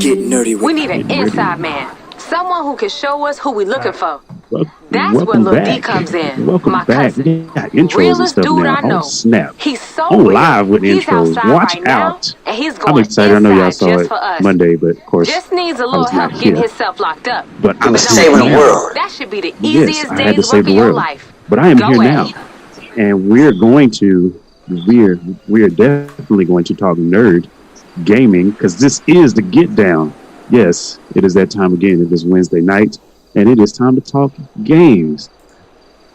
Get nerdy with We need an inside man. Someone who can show us who we looking for. That's where Welcome Lil D back. comes in. Welcome My back. cousin. We got intros and Realest stuff dude now. I know. Oh, snap. He's so I'm real. live with He's intros. outside Watch right now, out. and he's I'm going excited. I know y'all inside saw just it for us. Monday, but of course, Just needs a I little was not help getting here. himself locked up. But I'm But saving the here. world. that should be the Yes, easiest I had to day's save work the of your world. life. But I am Go here ahead. now. And we're definitely going to talk nerd gaming, because this is the Get Down. Yes, it is that time again. It is Wednesday night, and it is time to talk games.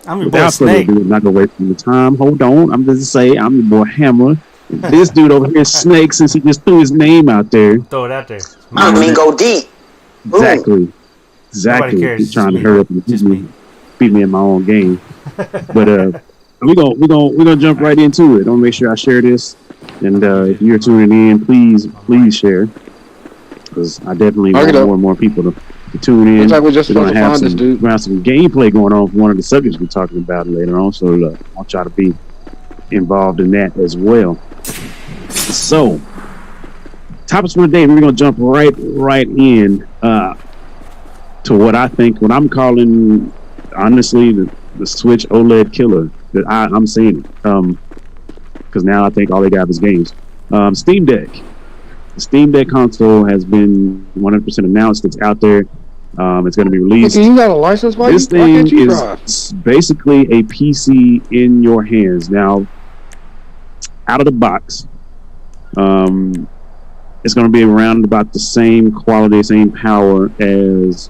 I'm your boy Without further Snake. ado, not gonna wait for the time. Hold on, I'm just to say I'm your boy Hammer. This dude over here, Snake, since he just threw his name out there. Throw it out there. I mean, go deep. Exactly. Nobody cares. He's trying to Just hurry up and Just me. beat me in my own game. But we're gonna jump right into it. I'm gonna make sure I share this, and if you're tuning in, please share, because I definitely want more and more people to tune in. Looks like we're just We're supposed gonna to have find this dude. some gameplay going on for one of the subjects we're talking about later on. So I want y'all to be involved in that as well. So, topics for the day. We're gonna jump right in to what I'm calling, honestly, the Switch OLED killer that I'm seeing it. Because now I think all they got is games. Steam Deck. The Steam Deck console has been 100% announced. It's out there. It's going to be released. You got a license? Why This can't thing you is drive? basically a PC in your hands. Now, out of the box, it's going to be around about the same quality, same power as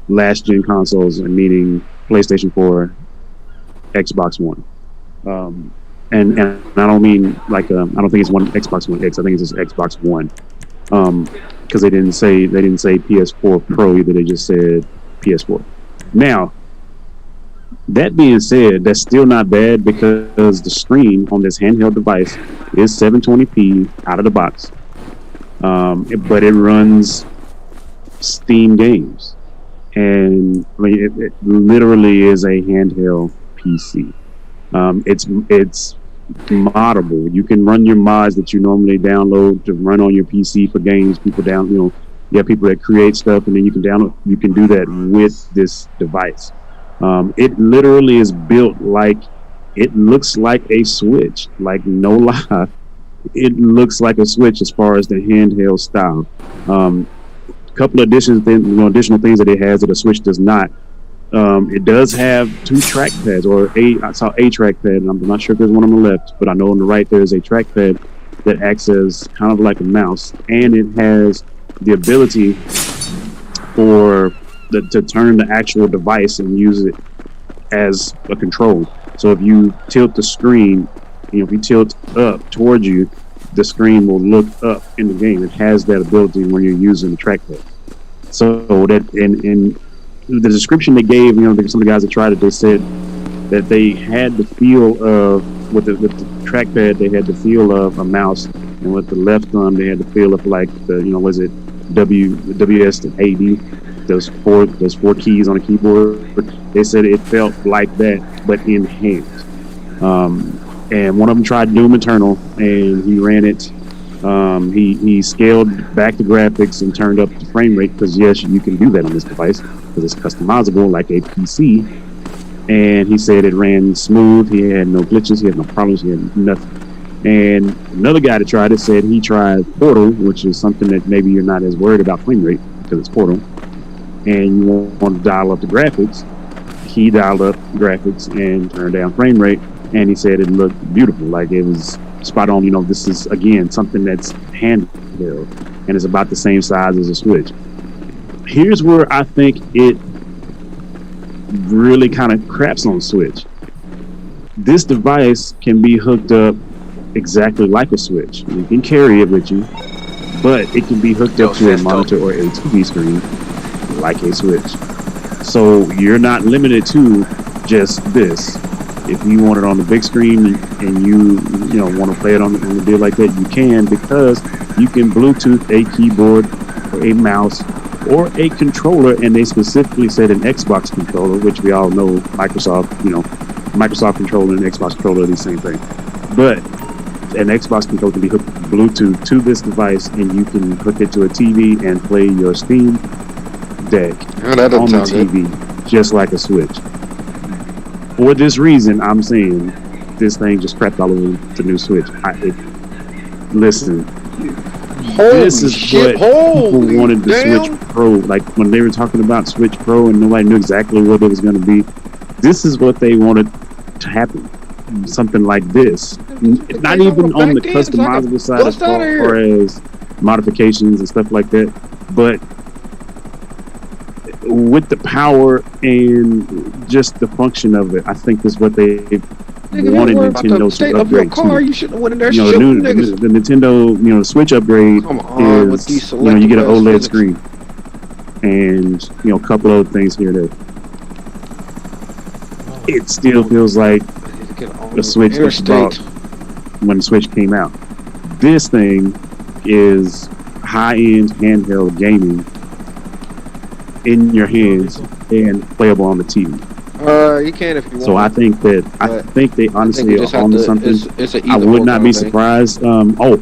last gen consoles, meaning PlayStation 4, Xbox One. And I don't mean like I don't think it's one Xbox One X. I think it's just Xbox One. Because they didn't say PS4 Pro either. They just said PS4. Now, that being said, that's still not bad, because the screen on this handheld device is 720p out of the box. But it runs Steam games, and I mean it literally is a handheld PC. It's moddable. You can run your mods that you normally download to run on your PC for games. You have people that create stuff, and then you can do that with this device. It literally is built it looks like a Switch, like no lie. It looks like a Switch as far as the handheld style. A couple of additional things that it has that a Switch does not. It does have two trackpads, I saw a trackpad, and I'm not sure if there's one on the left, but I know on the right there's a trackpad that acts as kind of like a mouse, and it has the ability to turn the actual device and use it as a control. So if you tilt the screen, if you tilt up towards you, the screen will look up in the game. It has that ability when you're using the trackpad. So that in the description they gave, some of the guys that tried it, they said that they had the feel of with the trackpad, they had the feel of a mouse, and with the left thumb, they had the feel of like was it WS to AD, those four keys on a keyboard. They said it felt like that, but in hand. And one of them tried Doom Eternal, and he ran it. He scaled back the graphics and turned up the frame rate, because yes, you can do that on this device because it's customizable like a PC. And he said it ran smooth. He had no glitches. He had no problems. He had nothing. And another guy that tried it said he tried Portal, which is something that maybe you're not as worried about frame rate because it's Portal, and you want to dial up the graphics. He dialed up graphics and turned down frame rate, and he said it looked beautiful, like it was spot on. This is again something that's handheld, and it's about the same size as a Switch. Here's where I think it really kind of craps on Switch. This device can be hooked up exactly like a Switch. You can carry it with you, but it can be hooked up to a monitor or a TV screen like a Switch. So you're not limited to just this. If you want it on the big screen and you want to play it on the deal like that, you can, because you can Bluetooth a keyboard or a mouse or a controller, and they specifically said an Xbox controller, which we all know Microsoft controller and Xbox controller are the same thing. But an Xbox controller can be hooked Bluetooth to this device, and you can hook it to a TV and play your Steam Deck on the TV, just like a Switch. For this reason, I'm saying this thing just crapped all over the new Switch. Listen, this is what people wanted the Switch Pro. Like when they were talking about Switch Pro and nobody knew exactly what it was going to be. This is what they wanted to happen. Something like this. Not even on the customizable side as far as modifications and stuff like that, but with the power and just the function of it, I think is what they wanted Nintendo to upgrade to. You shouldn't have went in there the Nintendo, the Switch upgrade is, you get an OLED screen and a couple other things here and there. It still feels like the Switch was bought when the Switch came out. This thing is high-end handheld gaming in your hands and playable on the TV. You can if you want. So I think they honestly are onto something. I would not be surprised. One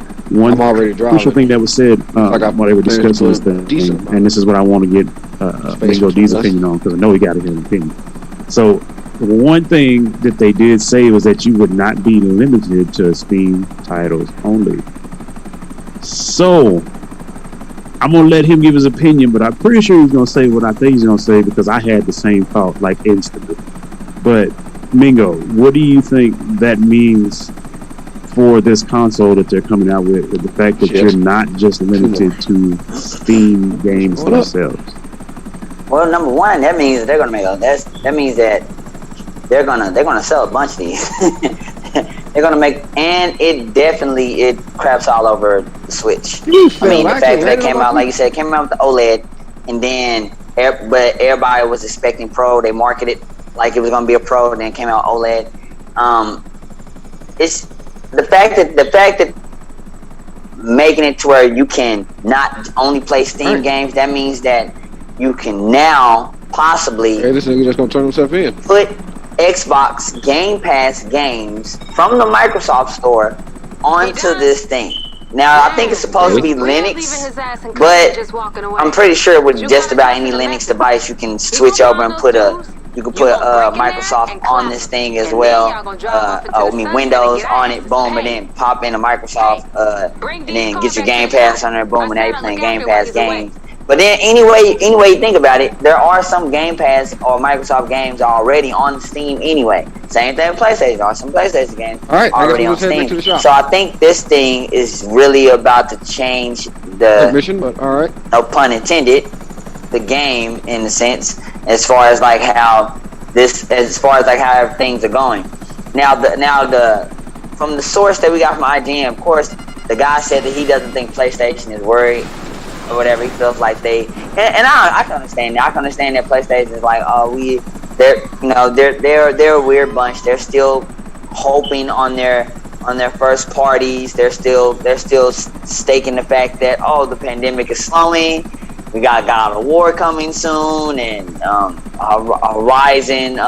crucial thing that was said while they were discussing this thing, and this is what I want to get Bingo D's opinion on, because I know he got an opinion. So one thing that they did say was that you would not be limited to Steam titles only. So I'm gonna let him give his opinion, but I'm pretty sure he's gonna say what I think he's gonna say, because I had the same thought like instantly. But Mingo, what do you think that means for this console that they're coming out with the fact that you're not just limited to Steam games themselves? Well, number one, that means they're gonna that means that they're gonna sell a bunch of these. They're gonna make, and it craps all over the Switch. I mean, the fact that it came out, like you said, it came out with the OLED, and then but everybody was expecting Pro. They marketed like it was gonna be a Pro, and then it came out OLED. It's the fact that making it to where you can not only play Steam games. That means that you can now possibly this nigga just gonna turn himself in. Put Xbox Game Pass games from the Microsoft Store onto this thing. Now, I think it's supposed to be Linux, but I'm pretty sure with just about any Linux device, you can switch over and put Microsoft on this thing as well. Windows on it, boom, and then pop into Microsoft, and then get your Game Pass on there, boom, and now you're playing Game Pass games. But then anyway you think about it, there are some Game Pass or Microsoft games already on Steam anyway. Same thing with PlayStation. There are some PlayStation games already on Steam. So I think this thing is really about to change the no pun intended, the game in a sense, as far as how things are going. Now from the source that we got from IGN, of course, the guy said that he doesn't think PlayStation is worried or whatever. He feels like I can understand that. I can understand that PlayStation is like, they're a weird bunch. They're still hoping on their first parties. They're still staking the fact that the pandemic is slowing. We got God of War coming soon, and Horizon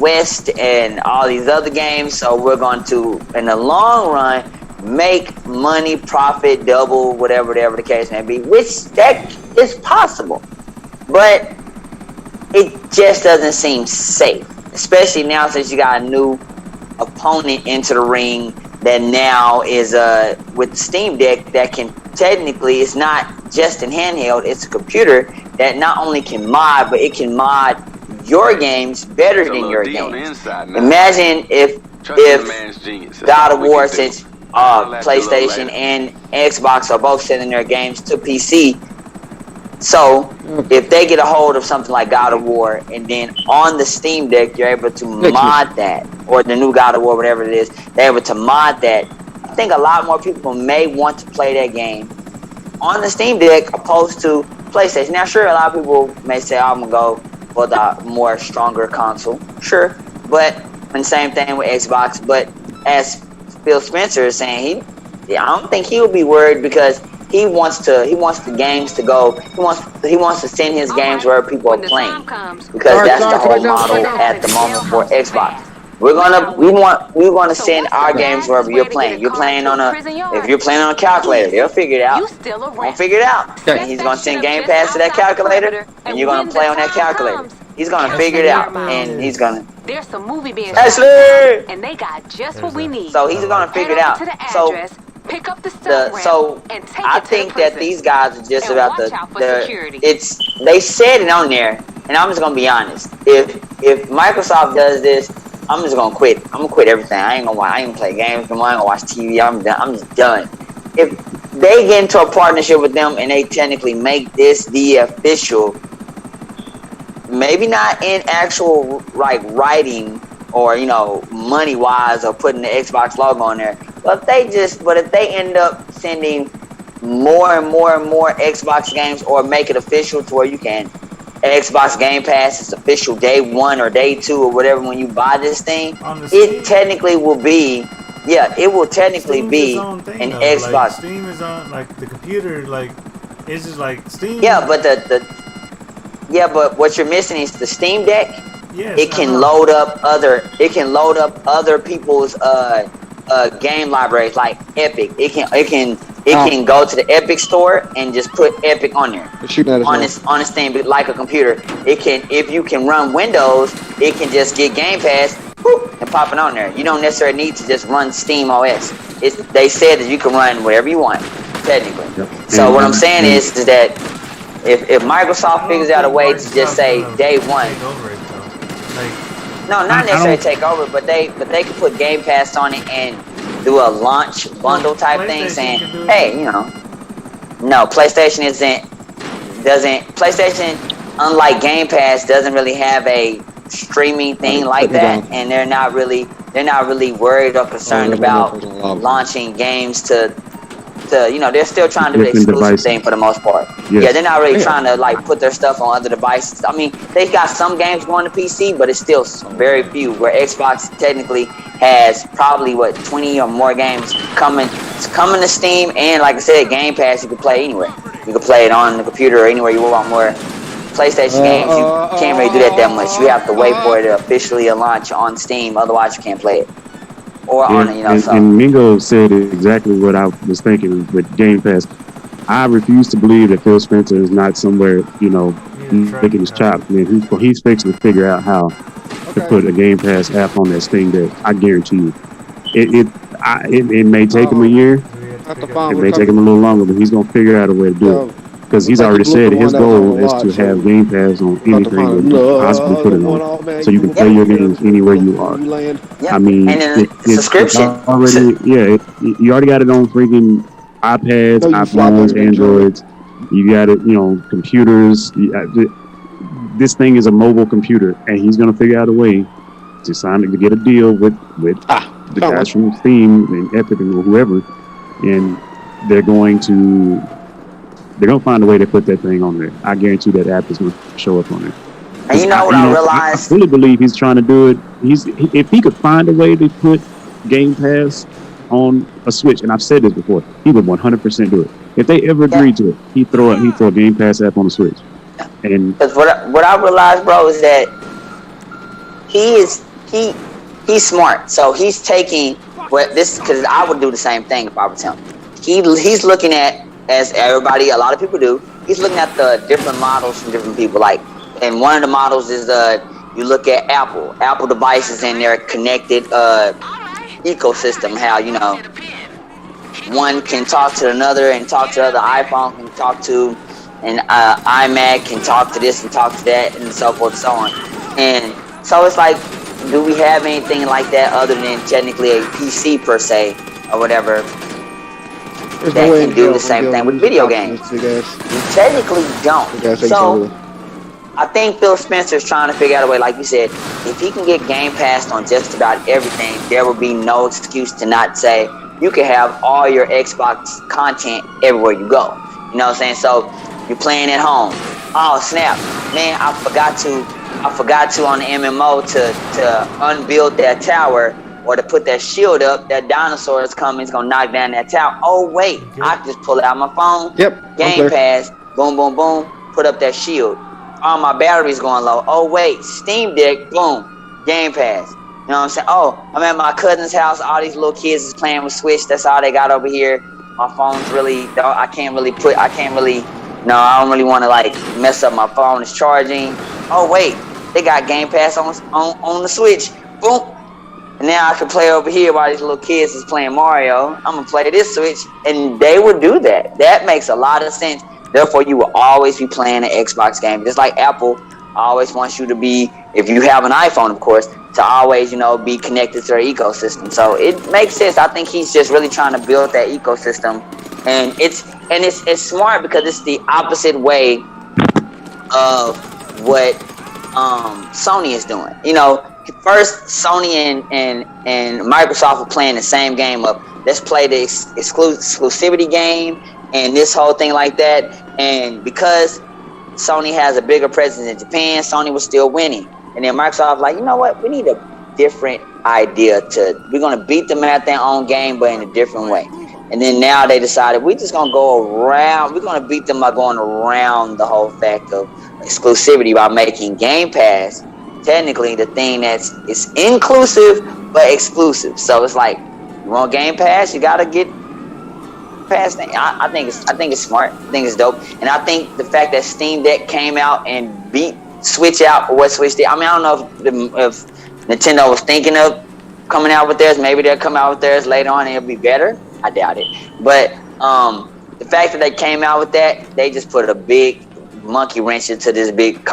West, and all these other games. So we're going to, in the long run, make money, profit, double, whatever the case may be, which that is possible, but it just doesn't seem safe, especially now since you got a new opponent into the ring that now is with the Steam Deck that can technically, it's not just in handheld, it's a computer that not only can mod, but it can mod your games better than your games. Imagine if God of War, since PlayStation and Xbox are both sending their games to PC. So if they get a hold of something like God of War, and then on the Steam Deck you're able to mod that, or the new God of War, whatever it is, they're able to mod that. I think a lot more people may want to play that game on the Steam Deck opposed to PlayStation. Now, sure, a lot of people may say, I'm gonna go for the more stronger console. Sure, but and same thing with Xbox. But as Phil Spencer is saying, I don't think he would be worried, because he wants the games to go. He wants to send his games where people are playing, because that's the whole model at the moment for Xbox. we want to So send what's our the games wherever fastest you're way to get playing. a You're car playing to on a a prison if yard? you're playing on a calculator, they'll figure it out. You still a Gonna rat. figure it out. Okay. And he's Set gonna that shit send up Game just Pass to that outside the calculator, perimeter, and and you're gonna when play the on that time calculator. comes, He's gonna catch figure the it air out, miles. and he's gonna There's some movie being shot Ashley. now, and they got just what There's we a- need. So he's gonna like- figure Head it over out. to the So address, pick up the stealth ramp, so and take I it to think the that prison. these guys are just And about watch out for the security. it's they said it on there, and I'm just gonna be honest. If Microsoft does this, I'm just gonna quit. I'm gonna quit everything. I ain't gonna play games no more. I ain't gonna watch TV. I'm done. I'm just done. If they get into a partnership with them and they technically make this the official, maybe not in actual like writing or money wise or putting the Xbox logo on there, but if they end up sending more and more and more Xbox games, or make it official to where you can Xbox Game Pass is official day 1 or day 2 or whatever when you buy this thing, On the it Steam? technically will be it will technically Steam's be its own thing, an though. Xbox. Like, Steam is on, like, the computer, like, it's just like Steam. Yeah, but but what you're missing is the Steam Deck. Yes, It I can know. load up other people's game libraries like Epic. It can go to the Epic store and just put Epic on there. They're shooting at us now. On this thing, but like a computer. If you can run Windows, it can just get Game Pass, whoop, and pop it on there. You don't necessarily need to just run Steam OS. They said that you can run whatever you want, technically. Yep. So what I'm saying is that if Microsoft figures out a way to just say day 1. Take over it, though. Like, No, not necessarily take over, but they can put Game Pass on it and do a launch bundle type thing, PlayStation saying, can do it. hey, no, PlayStation unlike Game Pass, doesn't really have a streaming thing like that, and they're not really worried or concerned about launching games to they're still trying to do the Different exclusive devices. thing for the most part. Yes. Yeah, they're not really trying to like put their stuff on other devices. I mean, they've got some games going to PC, but it's still very few. Where Xbox technically has probably 20 or more games coming to Steam, and like I said, Game Pass you can play anywhere. You can play it on the computer or anywhere you want. More PlayStation games, you can't really do that much. You have to wait for it to officially launch on Steam, otherwise you can't play it. Or on it, and Mingo said exactly what I was thinking with Game Pass. I refuse to believe that Phil Spencer is not somewhere, licking his chops. Man, he's fixing to figure out how to put a Game Pass app on that Steam Deck. I guarantee you. It may take him a year. It may take him a little longer, but he's gonna figure out a way to do it. Because he's already said his goal is to have Game Pass on anything that you can possibly put it on, so you can play your games anywhere you are. Yeah. I mean, and then subscription. You already got it on freaking iPads, iPhones, Androids. You got it, computers. This thing is a mobile computer, and he's gonna figure out a way to get a deal with the guys from Steam and Epic and whoever, and they're going to find a way to put that thing on there. I guarantee that app is going to show up on there. And you know what I realized? I really believe he's trying to do it. If he could find a way to put Game Pass on a Switch, and I've said this before, he would 100% do it. If they ever agreed to it, he'd throw a Game Pass app on the Switch. And because what I realized, bro, is that he's smart. So he's taking because I would do the same thing if I was him. He's looking at, as a lot of people do, he's looking at the different models from different people. Like, and one of the models is you look at Apple devices and their connected ecosystem. How one can talk to another and talk to the other. iPhone can talk to, and iMac can talk to this and talk to that, and so forth and so on. And so it's like, do we have anything like that other than technically a PC per se or whatever? There's that no way can do the same thing with video games. We technically don't. So I think Phil Spencer's trying to figure out a way, like you said, if he can get Game Pass on just about everything, there will be no excuse to not say you can have all your Xbox content everywhere you go. You know what I'm saying? So you're playing at home. Oh snap, man! I forgot to on the MMO to unbuild that tower. Or to put that shield up, that dinosaur is coming, it's gonna knock down that tower. Oh wait, I can just pull it out my phone. Yep. Game Pass, boom, boom, boom, put up that shield. Oh, my battery's going low. Oh wait, Steam Deck, boom, Game Pass. You know what I'm saying? Oh, I'm at my cousin's house. All these little kids is playing with Switch. That's all they got over here. My phone's really, I can't really, I don't really want to like mess up my phone. It's charging. Oh wait, they got Game Pass on the Switch. Boom. And now I can play over here while these little kids is playing Mario. I'm gonna play this Switch, and they would do that. That makes a lot of sense. Therefore, you will always be playing an Xbox game. Just like Apple always wants you to be, if you have an iPhone, of course, to always, be connected to their ecosystem. So it makes sense. I think he's just really trying to build that ecosystem, and it's smart because it's the opposite way of what Sony is doing. First Sony and Microsoft are playing the same game of let's play the exclusivity game and this whole thing like that. And because Sony has a bigger presence in Japan, Sony was still winning. And then Microsoft like, you know what? We need a different idea we're going to beat them at their own game, but in a different way. And then now they decided we're just going to go around. We're going to beat them by going around the whole fact of exclusivity by making Game Pass technically the thing it's inclusive but exclusive. So it's like, you want Game Pass, you got to get Pass thing. I think it's smart. I think it's dope. And I think the fact that Steam Deck came out and beat Switch out for what Switch did. I mean, I don't know if Nintendo was thinking of coming out with theirs. Maybe they'll come out with theirs later on and it'll be better. I doubt it. But the fact that they came out with that, they just put a big monkey wrench into this big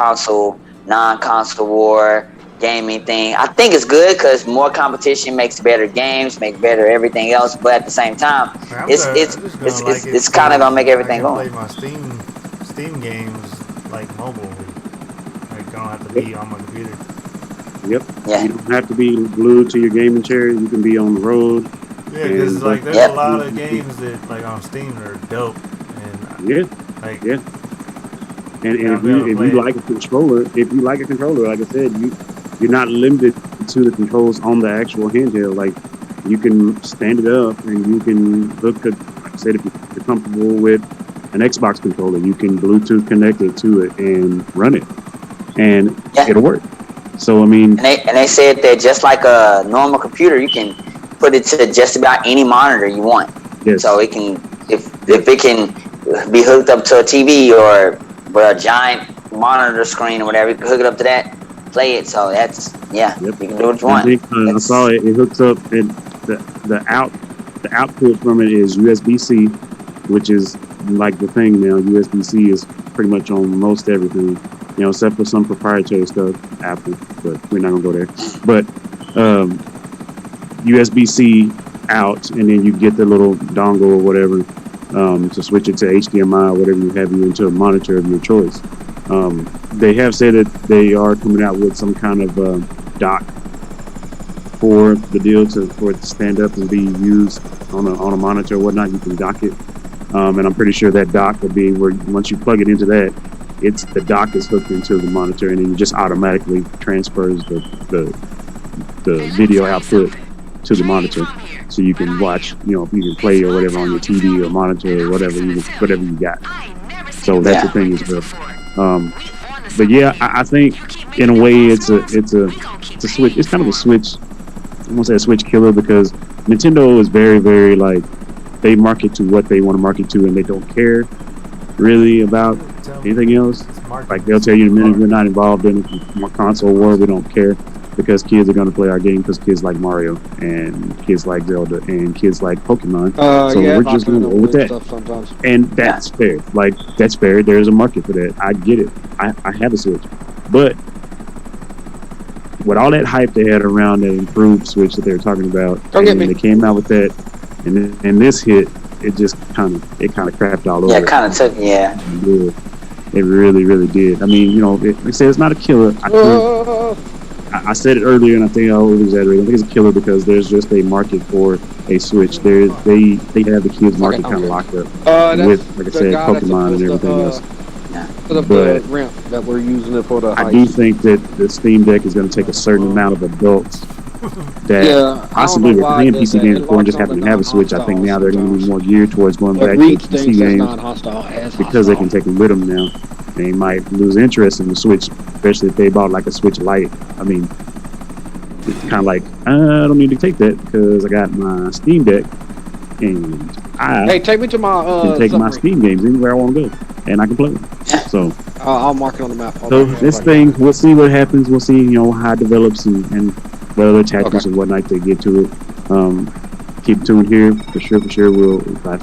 non-console war gaming thing. I think it's good because more competition makes better games, makes better everything else. But at the same time, it's kind of gonna make everything go. I play my Steam games like mobile. Like, don't have to be on my computer. Yep. Yeah. You don't have to be glued to your gaming chair. You can be on the road. Yeah, because like there's a lot of games that like on Steam are dope. And And if you like a controller, like I said, you're not limited to the controls on the actual handheld. Like, you can stand it up and you can look at, like I said, if you're comfortable with an Xbox controller, you can Bluetooth connect it to it and run it, and it'll work. So I mean, and they said that just like a normal computer, you can put it to just about any monitor you want. Yes. So it can, if it can be hooked up to a TV or a giant monitor screen or whatever, you can hook it up to that, play it. So that's you can do what you want. I saw it. It hooks up, and the output from it is USB-C, which is like the thing now. USB-C is pretty much on most everything, except for some proprietary stuff, Apple. But we're not gonna go there. But USB-C out, and then you get the little dongle or whatever to switch it to HDMI or whatever you have into a monitor of your choice. They have said that they are coming out with some kind of dock for the deal for it to stand up and be used on a monitor or whatnot. You can dock it, and I'm pretty sure that dock will be where once you plug it into that, the dock is hooked into the monitor, and then it just automatically transfers the video output to the monitor, so you can watch, you can play or whatever on your TV or monitor or whatever you got. So that's the thing as well. But yeah, I think in a way it's a switch. It's kind of a switch. I won't say a switch killer because Nintendo is very, very like, they market to what they want to market to, and they don't care really about anything else. Like, they'll tell you in a minute, we're not involved in a console war. We don't care because kids are going to play our game because kids like Mario and kids like Zelda and kids like Pokemon. So we're just going to go with that. And that's fair. Like, that's fair. There's a market for that. I get it. I have a Switch. But with all that hype they had around that improved Switch that they were talking about, and they came out with that, and this hit, it just kind of crapped all over. Yeah, it kind of took, It really, really did. I mean, they say it's not a killer. I said it earlier, and I think I over-exaggerated. I think it's a killer because there's just a market for a Switch. They have the kids market kind of locked up with, like I said, Pokemon and everything else. Put up the ramp that we're using it for the I do think that the Steam Deck is going to take a certain amount of adults that possibly were playing PC games before and just happen to have a Switch. I think now they're going to be more geared towards going back to PC games because they can take them with them now. They might lose interest in the Switch, especially if they bought like a Switch Lite. I mean, it's kind of like, I don't need to take that because I got my Steam Deck and I take me to my can take my Steam games anywhere I want to go and I can play them. So I'll mark it on the map. So this thing, we'll see what happens. We'll see, how it develops and what other tactics and whatnot they get to it. Keep tuned here for sure. We'll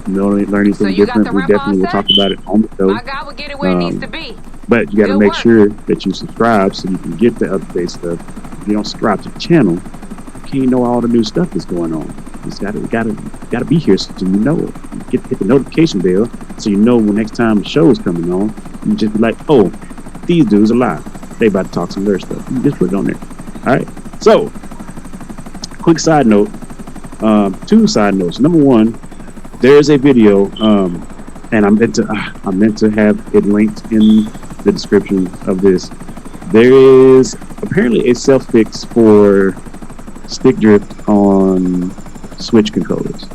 learn anything different. We definitely will talk about it on the show. My God will get it where it needs to be. But you got to make sure that you subscribe so you can get the update stuff. If you don't subscribe to the channel, you can't know all the new stuff that's going on. You gotta be here so you know it. You hit the notification bell so you know when next time the show is coming on. You just be like, oh, these dudes are live. They about to talk some of their stuff. You just put it on there. All right. So, quick side note. 2 side notes. Number 1, there is a video, and I meant to have it linked in the description of this. There is apparently a self-fix for stick drift on Switch controllers.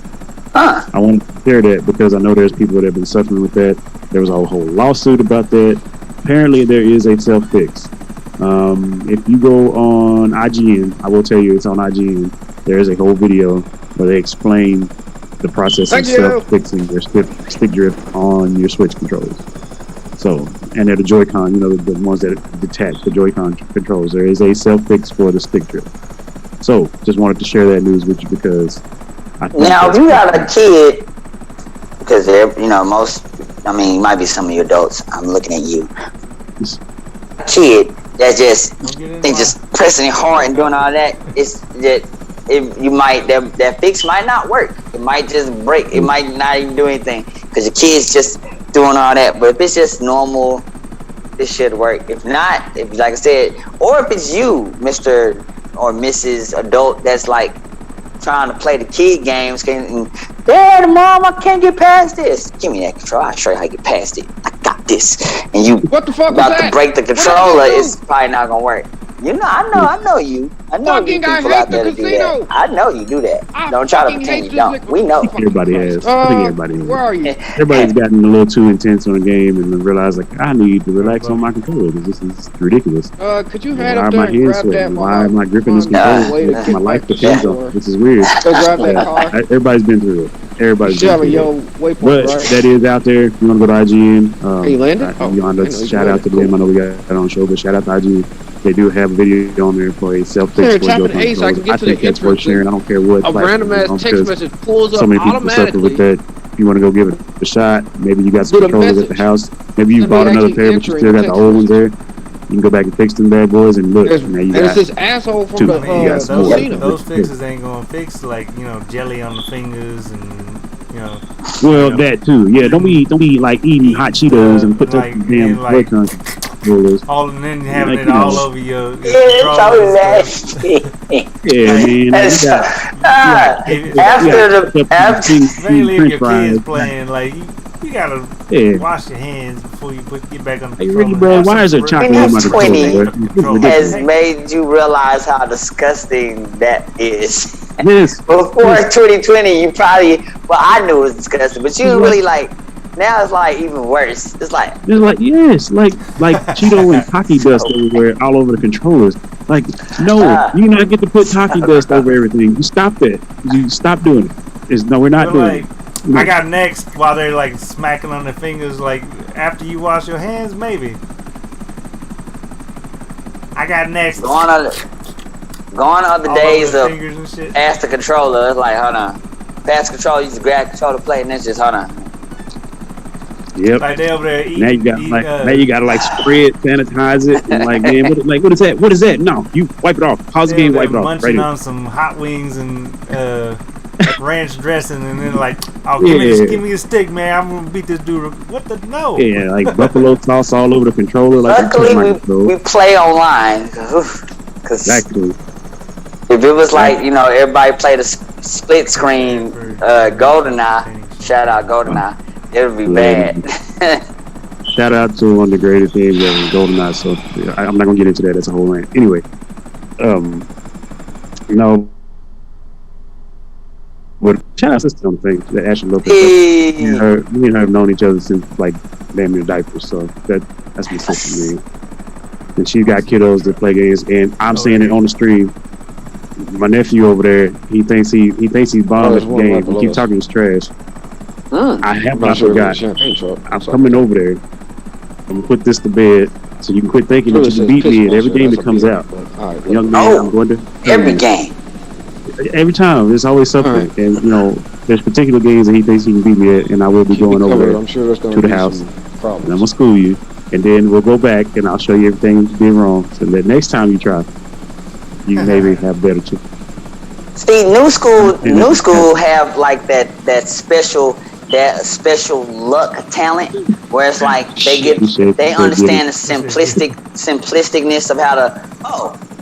I want to share that because I know there's people that have been suffering with that. There was a whole lawsuit about that. Apparently, there is a self-fix. If you go on IGN, I will tell you it's on IGN. There is a whole video where they explain the process of self-fixing your stick drift on your Switch controllers. So, and they're the Joy-Con, the ones that detach the Joy-Con controls. There is a self-fix for the stick drift. So, just wanted to share that news with you because now, if you got a kid, because they're, it might be some of you adults. I'm looking at you. A kid that just pressing it hard and doing all that. It's that that fix might not work. It might just break. It might not even do anything because the kid's just doing all that. But if it's just normal, this should work. If not, like I said, or if it's you, Mr. or Mrs. Adult, that's like trying to play the kid games, and Dad, Mom, I can't get past this. Give me that control. I'll show you how to get past it. I got this. And you what the fuck about to break the controller, it's probably not gonna work. I know you. I know you people out there to do that. I know you do that. Don't try to pretend you don't. We know. Everybody has. I think everybody has. Where are you? Everybody's gotten a little too intense on a game and realized I need to relax on my controller because this is ridiculous. Could you head up there and grab that? Why am I gripping this controller? My life depends on it. This is weird. Go grab that car. Everybody's been through it. Everybody's been through it. But that is out there. If you want to go to IGN, you landed? Shout out to them. I know we got it on the show, but shout out to IGN. They do have a video on there for a self-fix for your controls. I think that's worth sharing. I don't care what. A random ass text message pulls up so many people suffer with that. If you want to go give it a shot, maybe you got some controllers at the house. Maybe you bought another pair, but you still got the old ones there. You can go back and fix them bad boys and look. Now you got this asshole from the casino. Those fixes ain't gonna fix jelly on the fingers and Well, that too. Yeah, don't be like eating hot Cheetos and put those damn Joy-Con controllers. All and then having it all over your it's so nasty. Yeah, man. After mainly if your kids playing, you gotta wash your hands before you get back on the controller. Really, bro? Why is there chocolate on my controller? Has made you realize how disgusting that is. Yes. Before 2020, you probably, I knew it was disgusting, but you really now it's even worse. It's like yes, like Cheeto and Taki dust everywhere, all over the controllers. No, you not get to put Taki dust over everything. You stop that. You stop doing it. We're not doing it. I got next while they're smacking on their fingers after you wash your hands, maybe. I got next. Gone are the days of pass the controller. It's hold on. Pass the controller, you just grab the controller, play, and then just hold on. Yep. They over there eating, now you got now you gotta spray it, sanitize it, and man, what is that? What is that? No, you wipe it off. Pause the game, wipe it off. Munching on some hot wings and ranch dressing, and then give me a stick, man. I'm gonna beat this dude. What the no? Yeah, buffalo sauce all over the controller. Luckily, we play online. Exactly. If it was everybody played a split screen GoldenEye, shout out GoldenEye, it would be bad. Shout out to one of the greatest games ever, GoldenEye. So I'm not gonna get into that. That's a whole rant. Anyway, but shout out to on the thing that Ashley Lopez. Me and her have known each other since damn near diapers. So that's my sister, man. And she got kiddos that play games, and I'm saying it on the stream. my nephew over there, he thinks he's bomb at there's the one game. right He below keeps us. talking his trash. I have I'm not not sure if forgot. it's a champagne truck. I'm coming over there. I'm gonna put this to bed, so you can quit thinking Sure, that it you can says beat me at piss every game monster. that comes That's a out. beer, but, all right, Young look. man, I'm going to Every game. every time. There's always something, Alright. and there's particular games that he thinks he can beat me at, and I will be Keep me going over covered. there I'm sure there's going to to the be house, some and I'm problems. gonna school you, and then we'll go back, and I'll show you everything you did wrong. So that next time you try, you maybe have better chance. See, new school have like that special luck talent where it's like they understand the simplisticness of how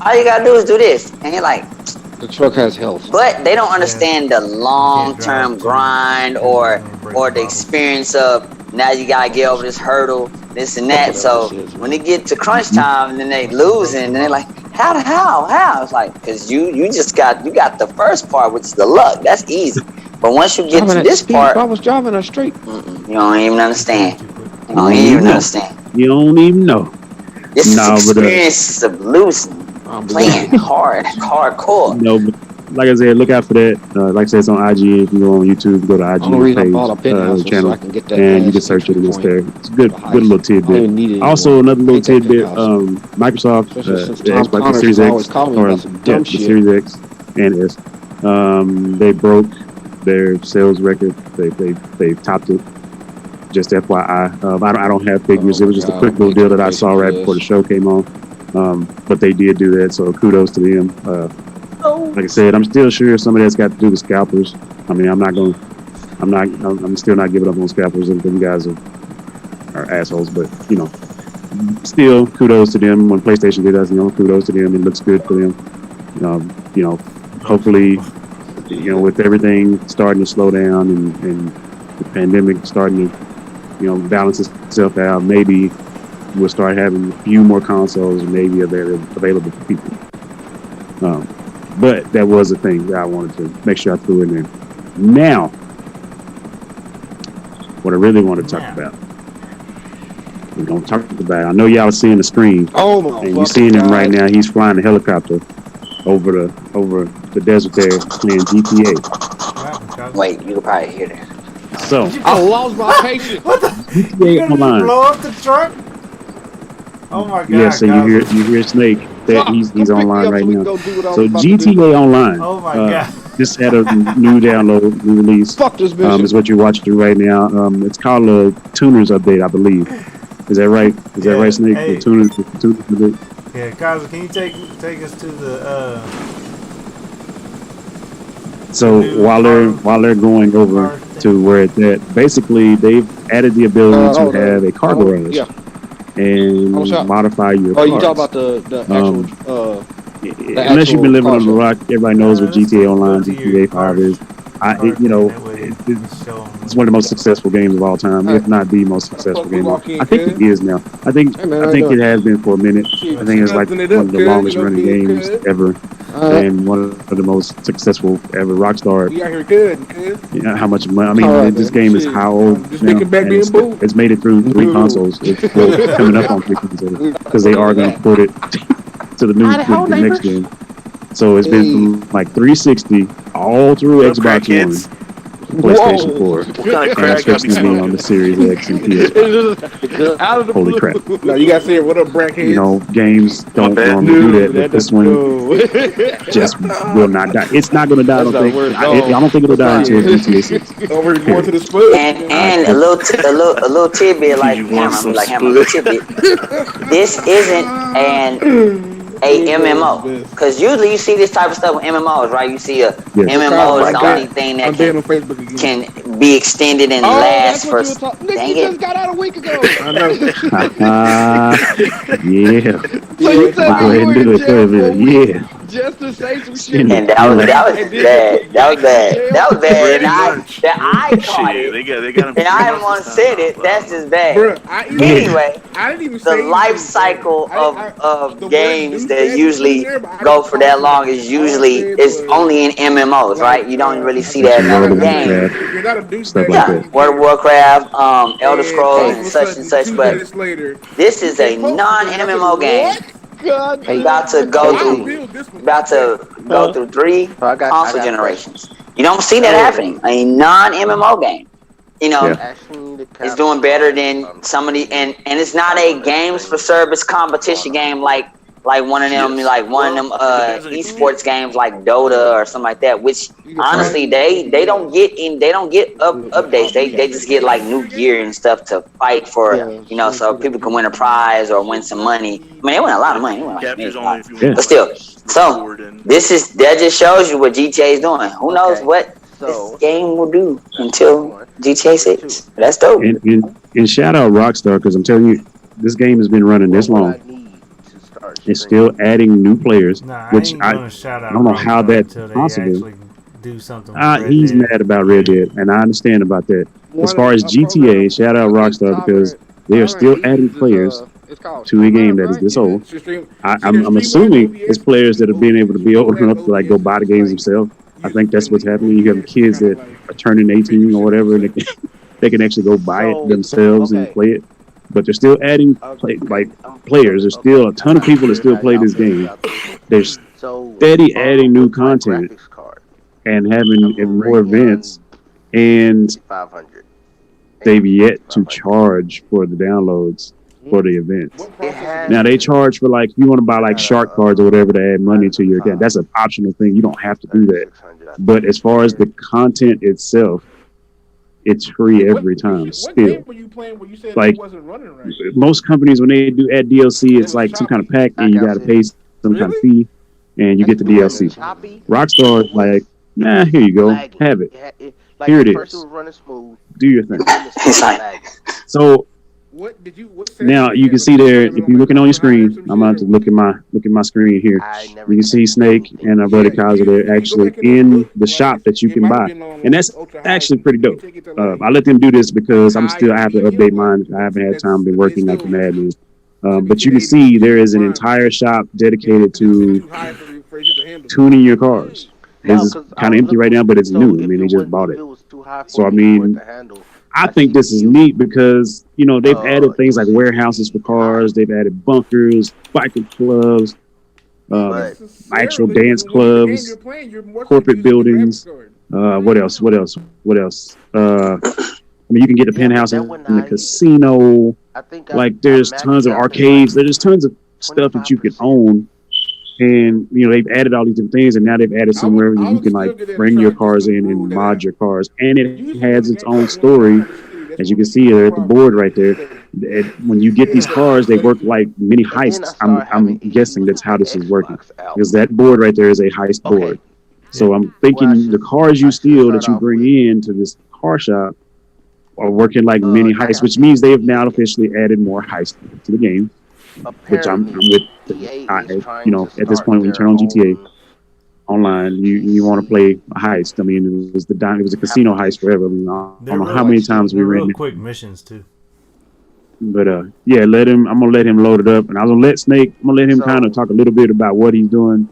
all you gotta do is do this, and you're like, The truck has health. but they don't understand the long-term grind or the experience of now you gotta get over this hurdle, this and that. So when they get to crunch time and then they losing, and they're like, how? It's like, because you got the first part, which is the luck. That's easy. But once you get Driving to at this speed, part, I was driving us straight. you don't even understand. You don't You even know. understand. You don't even know. This is Nah, but, experiences of losing, playing hardcore. But like I said, look out for that. Like I said, it's on IG. If you go on YouTube, go to IG Only reason I page, bought a penthouse was so channel, I can get that and you last can search it and it's entry there. point. It's a good little tidbit. Also, another little tidbit. Microsoft, Especially since the Tom Xbox Connors Series is X, always calling me or about some dumb the shit. Series X and S. They broke their sales record. They topped it. Just FYI, I don't have figures. It was just a quick little deal that I saw right before the show came on. But they did do that, so kudos to them. Like I said, I'm still sure some of that's got to do with scalpers. I mean, I'm still not giving up on scalpers, and them guys are assholes. But still kudos to them. When PlayStation did that, kudos to them. It looks good for them. Hopefully, with everything starting to slow down and the pandemic starting to balance itself out, maybe we'll start having a few more consoles maybe available for people. But that was a thing that I wanted to make sure I threw in there. Now, what I really want to talk about, we're going to talk about, I know y'all are seeing the screen, and you're seeing him right now. He's flying a helicopter over the desert there playing GTA. Wait, you can probably hear that. So, I lost my patience. What the? GTA Online. Blow up the truck? Oh my god. Yeah, so you hear Snake that he's online right now. So GTA Online Oh my god. just had a new download, new release. Fuck this bitch. Is what you're watching right now. It's called a Tuners update, I believe. Is that right? Is that right, Snake? Hey. The Tuners update. Yeah, Kaza, can you take us to the So while they're going over to where it's at, basically they've added the ability to have a car garage and modify your cars. Oh, you talk about the actual unless you've been living car on the show. rock, everybody knows what let's GTA Online, go to your GTA 5 is. It's one of the most successful games of all time, if not the most successful game. I think it is now. I think it has been for a minute. I think it's like one of the longest running games ever, and one of the most successful ever. Rockstar. We out here good. How much money? I mean, this game is how old now? And it's made it through 3 consoles. It's coming up on 3 consoles because they are going to put it to the next game. So it's been from like 360 all through Xbox One, PlayStation 4, and especially on the Series X and PS5. Out of the Holy blue. crap! No, you gotta say what up, Brackheads. Games don't normally do that, but this one just will not die. It's not going to die. I don't think it'll die until GTA 6. Over here going to the split. And a little tidbit, like hammer, a little tidbit. This isn't a MMO, because usually you see this type of stuff with MMOs, right? You see MMO is the only thing that can be extended and last for. Dang it! Just got out a week ago. I know. Yeah. So you said Go ahead and do it. Yeah. just to say some shit. And that was bad. That was bad. And I caught it. They got him. And I didn't want to say it. That's just bad. Bruh, Anyway, I didn't even the say life anything. cycle of the games word that douchebag usually was there, but I go didn't for call that it long that. is usually it's only in MMOs, right? You don't really see that in other games. You're not a douchebag. Stuff like Yeah, that. World of Warcraft, Elder Scrolls, all of and a such sudden, and such. 2 But minutes later, this is a What? non-MMO game God. We about to go I through. build this one. About to go through 3 So I console got generations. You don't see that Hey. happening. A non-MMO game, you know, Yeah. Actually, the is doing better than some of the, and it's not a games for service competition game like one of them Yes. esports games like Dota or something like that. Which honestly, they don't get updates. They just get like new gear and stuff to fight for, you know, so people can win a prize or win some money. I mean, they win a lot of money. They win like Captures $1 only million. if you Yeah. want But to still, like, so record and that just shows you what GTA is doing. Who knows what this game will do until GTA 6. That's dope. And shout out Rockstar, because I'm telling you, this game has been running this long. It's still adding new players, Nah, I which ain't I gonna shout out don't know how Rockstar that's until they possible. actually do something with Red He's Dead. mad about Red Dead, and I understand about that. As far as GTA, shout out Rockstar, because they are still adding players to a game that is this old. I'm assuming it's players that are being able to be old enough to like go buy the games themselves. I think that's what's happening. You have kids that are turning 18 or whatever, and they can actually go buy it themselves and play it. But they're still adding players. There's still a ton of people that still play this game. They're steady adding new content and having more events, and they've yet to charge for the downloads for the events. Now they charge for like, you want to buy like shark cards or whatever to add money to your account. That's an optional thing. You don't have to do that. But as far as the content itself, it's free every time. Still, like most companies, when they do add DLC, it's like some kind of pack, and you got to pay some kind of fee, and you get the DLC. Rockstar is like, nah, here you go, have it. Here it is. Do your thing. So now you can see there, if you're looking on your screen, I'm about to look at my screen here. You can see Snake and our buddy Kaiser there actually in the shop that you can buy, and that's actually pretty dope. I let them do this because I have to update mine. I haven't had time, been working like a madman. But you can see there is an entire shop dedicated to tuning your cars. It's kind of empty right now, but it's new. I mean, they just bought it. So I mean, I think this is neat because, you know, they've added things like warehouses for cars. They've added bunkers, biker clubs, actual dance clubs, corporate buildings. What else? I mean, you can get the penthouse in the casino. Like, there's tons of arcades. There's tons of stuff that you can own. And, you know, they've added all these different things, and now they've added somewhere where you can, like, bring your cars in and mod your cars. And it has its own story. As you can see there at the board right there, when you get these cars, they work like mini heists. I'm guessing that's how this is working. Because that board right there is a heist board. So I'm thinking the cars you steal that you bring into this car shop are working like mini heists, which means they have now officially added more heists to the game. Which I'm with. You know, at this point, when you turn on GTA Online, you want to play a heist. I mean, it was a casino heist forever. I mean, I don't know how many times we ran. Quick missions too. But yeah, I'm gonna let him load it up, and I'm gonna let him kind of talk a little bit about what he's doing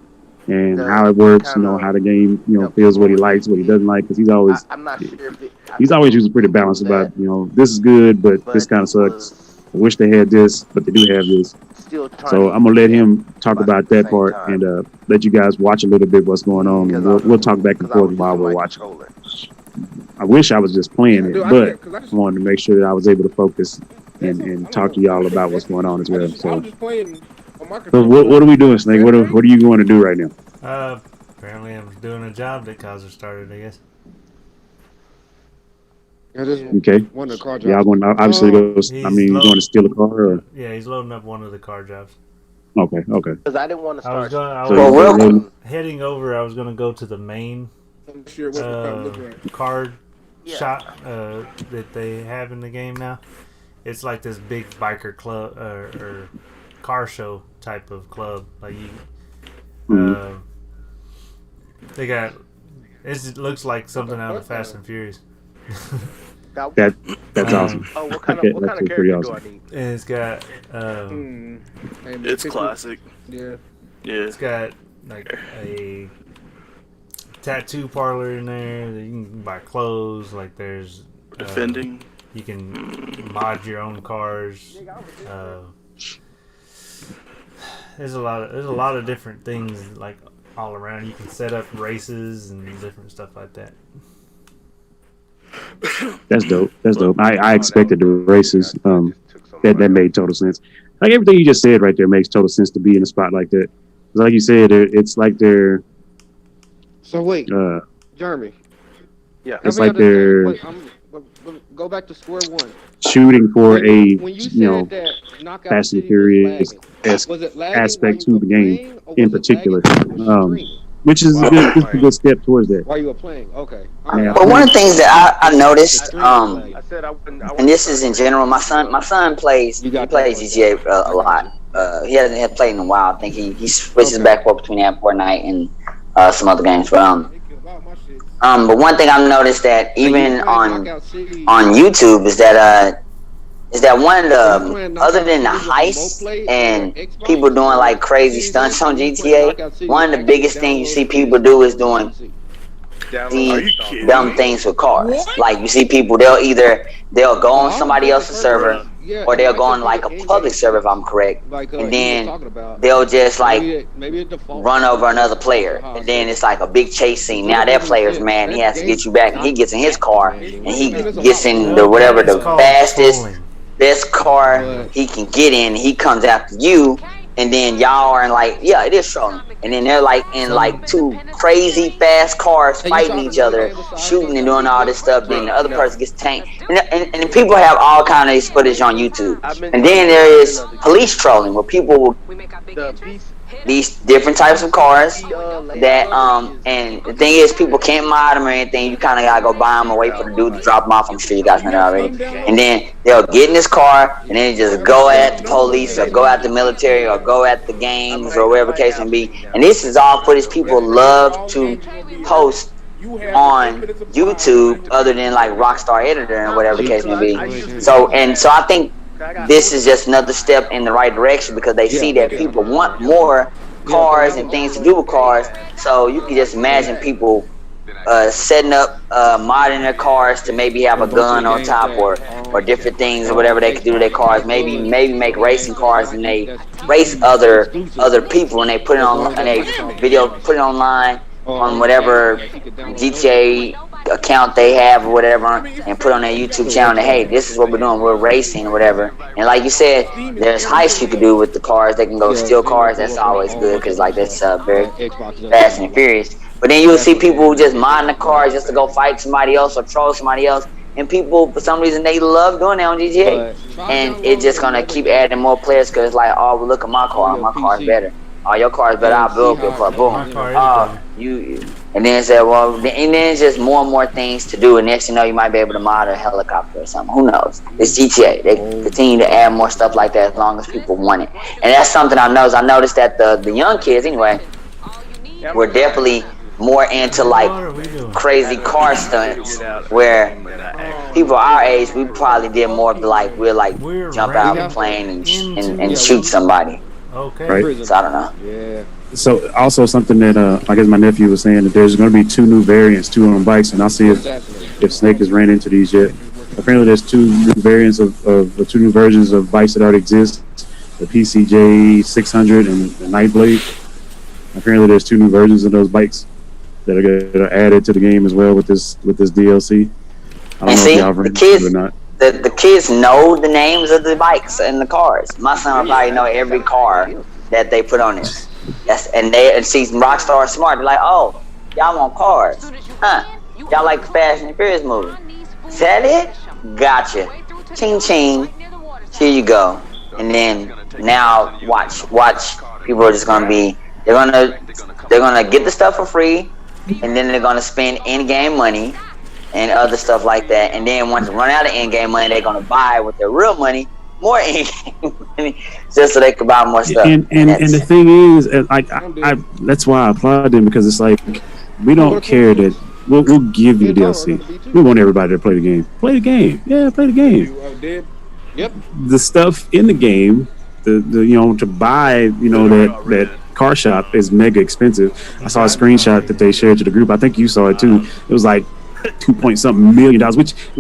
and how it works. You know, how the game, you know, feels, what he likes, what he doesn't like, because he's always usually pretty balanced about, you know, this is good, but this kind of sucks. I wish they had this, but they do have this. So I'm gonna let him talk about that part and let you guys watch a little bit what's going on. And we'll talk back and forth while we're watching. I wish I was just playing it, but I wanted to make sure that I was able to focus and talk to y'all about what's going on as well. So what are we doing, Snake? What are you going to do right now? Apparently I'm doing a job that Kaiser started, I guess. Okay. Y'all going to obviously go. I mean, you going to steal a car? Or? Yeah, he's loading up one of the car jobs. Okay. Because I didn't want to start. I was heading over. I was going to go to the main card shop that they have in the game now. It's like this big biker club or car show type of club. Like they got. It looks like something out of Fast and Furious. That's awesome. Oh, what kind of character do I need? And it's got it's classic. Yeah. It's got like a tattoo parlor in there. You can buy clothes. Like there's defending. You can mod your own cars. there's a lot of different things like all around. You can set up races and different stuff like that. That's dope. That's dope. I expected the races. That made total sense. Like everything you just said right there makes total sense to be in a spot like that. Like you said, it's like they're. So wait, Jeremy. Yeah. It's like they're. Go back to square one. Shooting for when you said that Knockout Fast and City Furious aspect to the game in particular, which is a good step towards that. While you were playing, okay. But one of the things that I noticed, and this is in general, my son plays GTA a lot. He hasn't had played in a while. I think he switches back and forth between that Fortnite and some other games. But one thing I've noticed that even on YouTube is that one of the, other than the heists and people doing like crazy stunts on GTA, one of the biggest things you see people do is doing dumb things with cars. Like you see people, they'll go on somebody else's server, or they'll go on like a public server if I'm correct, and then they'll just like run over another player, and then it's like a big chase scene. Now that player's mad, he has to get you back, and he gets in his car, and he gets in the fastest, best car he can get in. He comes after you, and then y'all are in like, yeah, it is trolling. And then they're like in like two crazy fast cars fighting each other, shooting and doing all this stuff. Then the other person gets tanked. And people have all kind of footage on YouTube. And then there is police trolling, where people will these different types of cars that and the thing is, people can't mod them or anything. You kind of gotta go buy them or wait for the dude to drop them off. I'm sure you guys know that already. And then they'll get in this car and then just go at the police or go at the military or go at the gangs or whatever the case may be. And this is all footage people love to post on YouTube, other than like Rockstar Editor and whatever the case may be. So I think this is just another step in the right direction, because they see that people want more cars and things to do with cars. So you can just imagine people setting up modding their cars to maybe have a gun on top or different things or whatever they can do to their cars. Maybe make racing cars and they race other people and they put it on and they put it online on whatever GTA account they have or whatever, and put on their YouTube channel that, hey, this is what we're doing, we're racing or whatever. And like you said, there's heists you can do with the cars. They can go steal cars. That's always good, because like that's very Fast and Furious. But then you'll see people who just mod the cars just to go fight somebody else or troll somebody else. And people, for some reason, they love doing that on GTA. And it's just gonna keep adding more players, because it's like, oh, well, look at my car is better. Oh, your car is better. I'll build your car. Boom. Oh, and then say, well, and then it's just more and more things to do. And next you know, you might be able to mod a helicopter or something. Who knows? It's GTA. They continue to add more stuff like that as long as people want it. And that's something I noticed. I noticed that the young kids, anyway, were definitely more into like crazy car stunts, where people our age, we probably did more of like we'll jump out of a plane and shoot somebody. Okay. Right. So I don't know. Yeah. So also something that I guess my nephew was saying, that there's going to be 2 new variants, 2 on bikes, and I'll see if Snake has ran into these yet. Apparently there's 2 new variants of 2 new versions of bikes that already exist, the PCJ 600 and the Nightblade. Apparently there's 2 new versions of those bikes that are added to the game as well with this DLC. I don't know if y'all ran into it or not. The kids know the names of the bikes and the cars. My son will probably know every car that they put on it. Yes, and see Rockstar smart. They're like, oh, y'all want cars, huh? Y'all like the Fast and Furious movie? Is that it? Gotcha. Ching ching. Here you go. And then now watch. People are just gonna be. They're gonna get the stuff for free, and then they're gonna spend in-game money and other stuff like that. And then once they run out of in-game money, they're gonna buy with their real money more in-game money, just so they can buy more stuff. And the thing is, I that's why I applaud them, because it's like, we don't care that we'll give you DLC. We want everybody to play the game. Play the game. Yeah, play the game. Yep. The stuff in the game, to buy, that car shop is mega expensive. I saw a screenshot that they shared to the group. I think you saw it too. It was like $2.something million,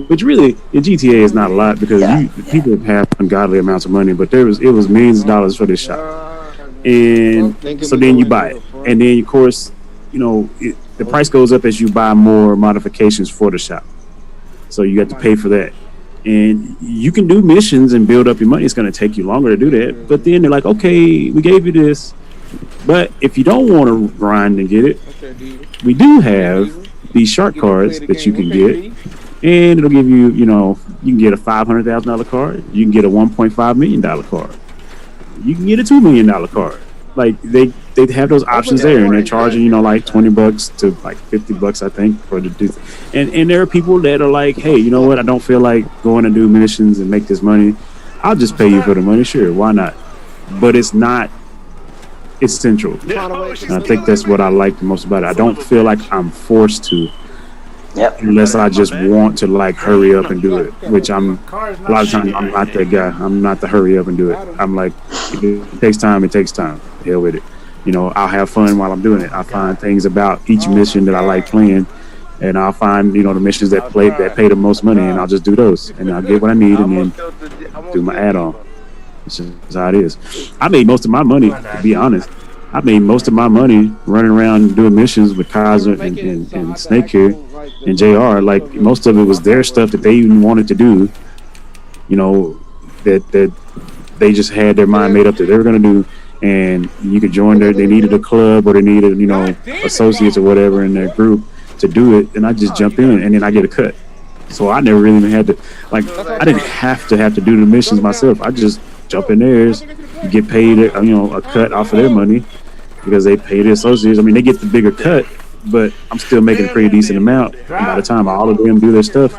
which really in GTA is not a lot, because people have ungodly amounts of money, but it was millions of dollars for this shop. and so then you buy it, and then of course, the price goes up as you buy more modifications for the shop. So you have to pay for that. And you can do missions and build up your money. It's going to take you longer to do that. But then they're like, okay, we gave you this. But if you don't want to grind and get it, we do have these shark cards that you can get. And it'll give you, you can get a $500,000 card. You can get a $1.5 million card. You can get a $2 million card. Like they have those options there, and they're charging like $20 to like $50, I think, for the do. And there are people that are like, hey, you know what? I don't feel like going to do missions and make this money. I'll just pay you for the money. Sure, why not? But it's not essential. And I think that's what I like the most about it. I don't feel like I'm forced to. Yep. Unless I just want to like hurry up and do it, which a lot of times I'm not that guy. I'm not the hurry up and do it. I'm like, if it takes time, it takes time. Hell with it. I'll have fun while I'm doing it. I find things about each mission that I like playing, and I'll find the missions that pay the most money, and I'll just do those, and I'll get what I need, and then do my add-on. It's just how it is. I made most of my money, to be honest. I made most of my money running around doing missions with Kaiser and Snake here and JR. Like, most of it was their stuff that they even wanted to do, that they just had their mind made up that they were going to do. And you could join they needed a club, or they needed, associates or whatever in their group to do it. And I just jump in, and then I get a cut. So I never really had to, I didn't have to do the missions myself. I just jump in theirs, get paid, a cut off of their money, because they pay the associates. I mean, they get the bigger cut, but I'm still making a pretty decent amount. And by the time all of them do their stuff,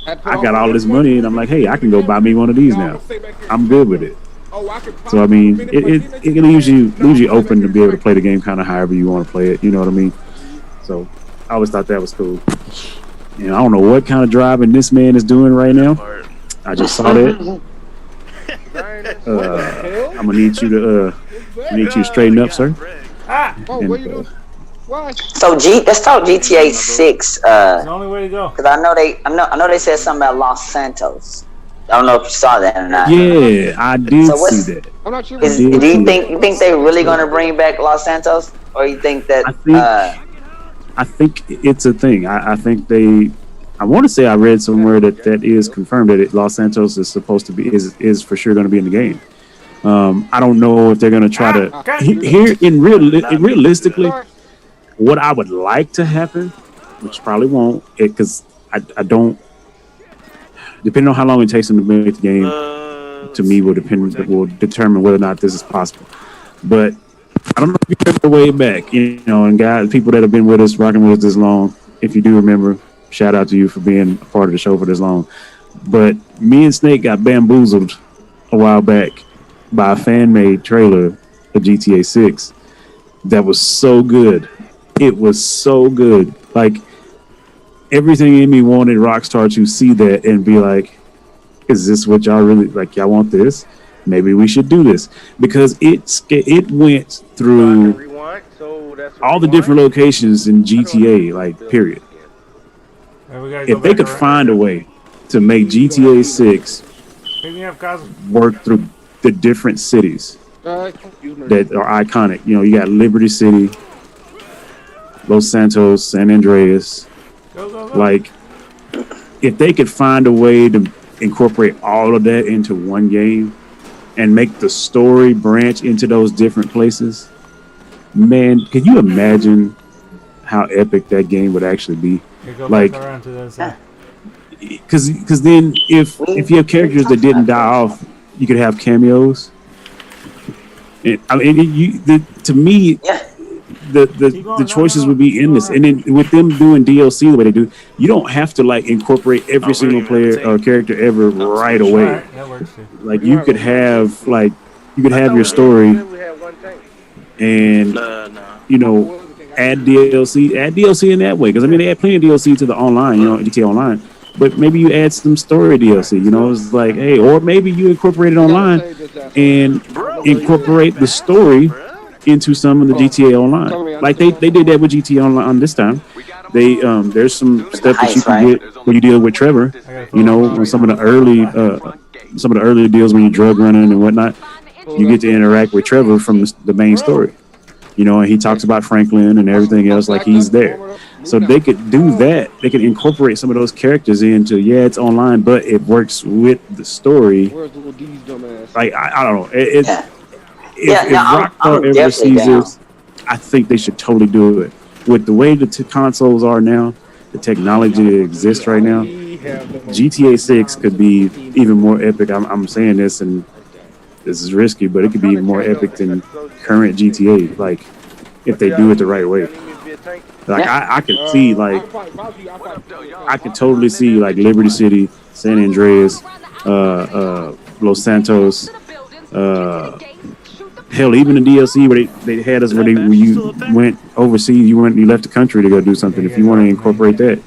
I got all this money, and I'm like, hey, I can go buy me one of these now. I'm good with it. So I mean, it leaves you open to be able to play the game kind of however you want to play it. You know what I mean? So I always thought that was cool. I don't know what kind of driving this man is doing right now. I just saw that. I'm gonna need you to straighten up, sir. And, let's talk GTA 6. It's the only way to go. Because I know they said something about Los Santos. I don't know if you saw that or not. Yeah, I did see that. I'm not sure. Do you think they're really going to bring back Los Santos, or you think that? I think it's a thing. I think I want to say I read somewhere that is confirmed that Los Santos is supposed to be is for sure going to be in the game. I don't know if they're going to try to realistically. What I would like to happen, which probably won't, because I don't. Depending on how long it takes them to make the game, to me will determine whether or not this is possible. But I don't know if you remember way back, and guys, people that have been with us, rocking with us this long. If you do remember, shout out to you for being a part of the show for this long. But me and Snake got bamboozled a while back by a fan-made trailer of GTA 6 that was so good. It was so good. Like, everything in me wanted Rockstar to see that and be like, is this what y'all really like? Y'all want this? Maybe we should do this, because it went through all the different locations in GTA, like, period. If they could find a way to make GTA 6 work through the different cities that are iconic, you got Liberty City, Los Santos, San Andreas. Like, if they could find a way to incorporate all of that into one game and make the story branch into those different places, man, can you imagine how epic that game would actually be? Like, because then if you have characters that didn't die off, you could have cameos. To me, the choices would be endless, and then with them doing DLC the way they do, you don't have to like incorporate every single player or character ever right away. Like, you could have your story, and add DLC in that way. Because I mean, they add plenty of DLC to the online, GTA Online. But maybe you add some story DLC, it's like, hey, or maybe you incorporate it online and incorporate the story into some of the GTA Online. Like they did that with GTA Online this time. There's some stuff that you can get when you deal with Trevor, on some of the early deals when you drug running and whatnot. you get to interact with Trevor from the main story. You know, and he talks about Franklin and everything else like he's there. So they could do that. They could incorporate some of those characters into, it's online, but it works with the story. Like, I don't know. If Rockstar ever sees this, I think they should totally do it. With the way the consoles are now, the technology that exists right now, GTA 6 could be even more epic. I'm saying this, and this is risky, but it could be even more epic than current GTA. Like, if they do it the right way. Like, I could see, like, I could totally see, like, Liberty City, San Andreas, Los Santos, hell, even the DLC where they had us where you went overseas, you left the country to go do something. If you want to incorporate that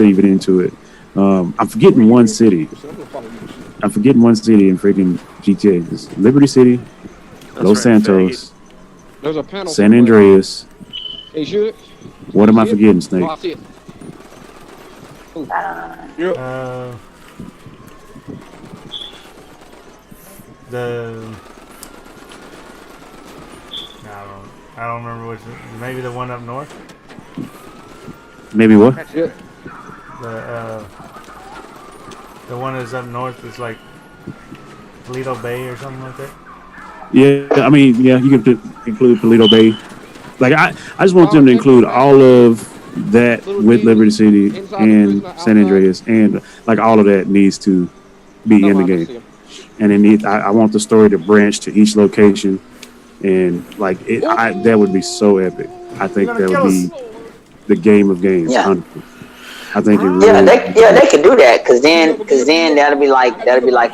even into it. I'm forgetting one city in freaking GTA. It's Liberty City, Los Santos, San Andreas. What am I forgetting, Snake? I don't remember which. Maybe the one up north. Maybe what? The one that's up north is like Toledo Bay or something like that. Yeah, I mean, you can include Toledo Bay. Like, I just want them to include all of that with Liberty City and San Andreas, and like all of that needs to be in the game. And I want the story to branch to each location, and like that would be so epic. I think that would be the game of games. Yeah. I think it really. They could do that because then that'll be like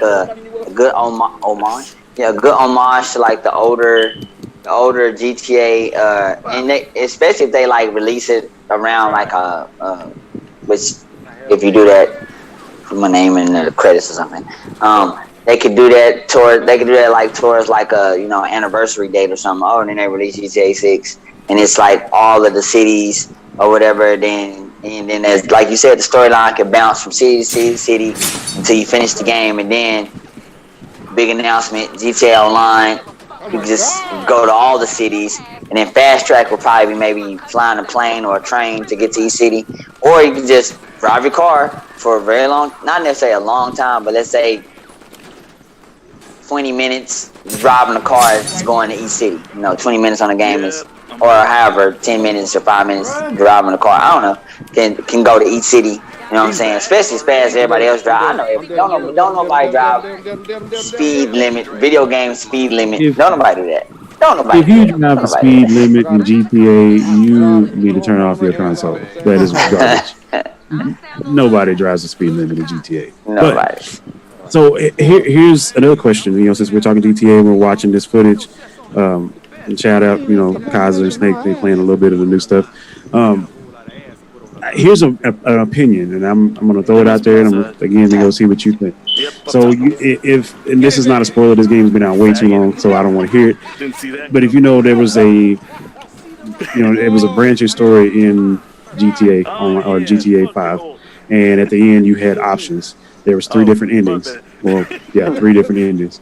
a good homage. Yeah, a good homage to like the older GTA, and especially if they like release it around like which if you do that, put my name in the credits or something. They could do that towards like a anniversary date or something. Oh, and then they release GTA 6, and it's like all of the cities or whatever. And then as like you said, the storyline can bounce from city to city to city until you finish the game, and then big announcement, GTA Online. You can just go to all the cities, and then fast track will probably be maybe flying a plane or a train to get to each city, or you can just drive your car for a very long, not necessarily a long time, but let's say 20 minutes driving the car is going to each city. 20 minutes on the game is, or however, 10 minutes or 5 minutes driving the car. I don't know. Can go to each city. You know what I'm saying? Especially as fast as everybody else drive. I know don't nobody drive speed limit, video game speed limit. Don't nobody do that. Don't nobody. If you drive the speed limit in GTA, you need to turn off your console. That is garbage. Nobody drives the speed limit in GTA. Nobody. So here's another question. Since we're talking GTA and we're watching this footage, and shout out, Kaiser and Snake, they playing a little bit of the new stuff. Here's an opinion, and I'm going to throw it out there, and I'm going to go see what you think. So and this is not a spoiler, this game's been out way too long, so I don't want to hear it. But if there was a branching story in GTA or GTA 5, and at the end you had options. There was 3 different endings. Well, yeah, 3 different endings.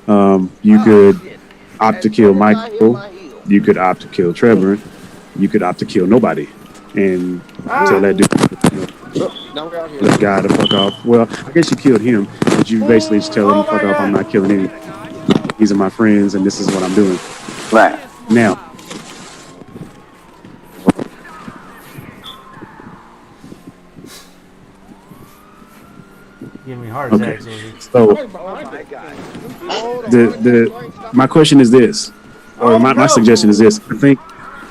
You could opt to kill Michael. You could opt to kill Trevor. You could opt to kill nobody. And tell that dude, that guy to fuck off. Well, I guess you killed him, but you basically just tell him, fuck off, I'm not killing him. These are my friends, and this is what I'm doing. Right. Now, Give me heart attacks. So, my question is this, or my suggestion is this. I think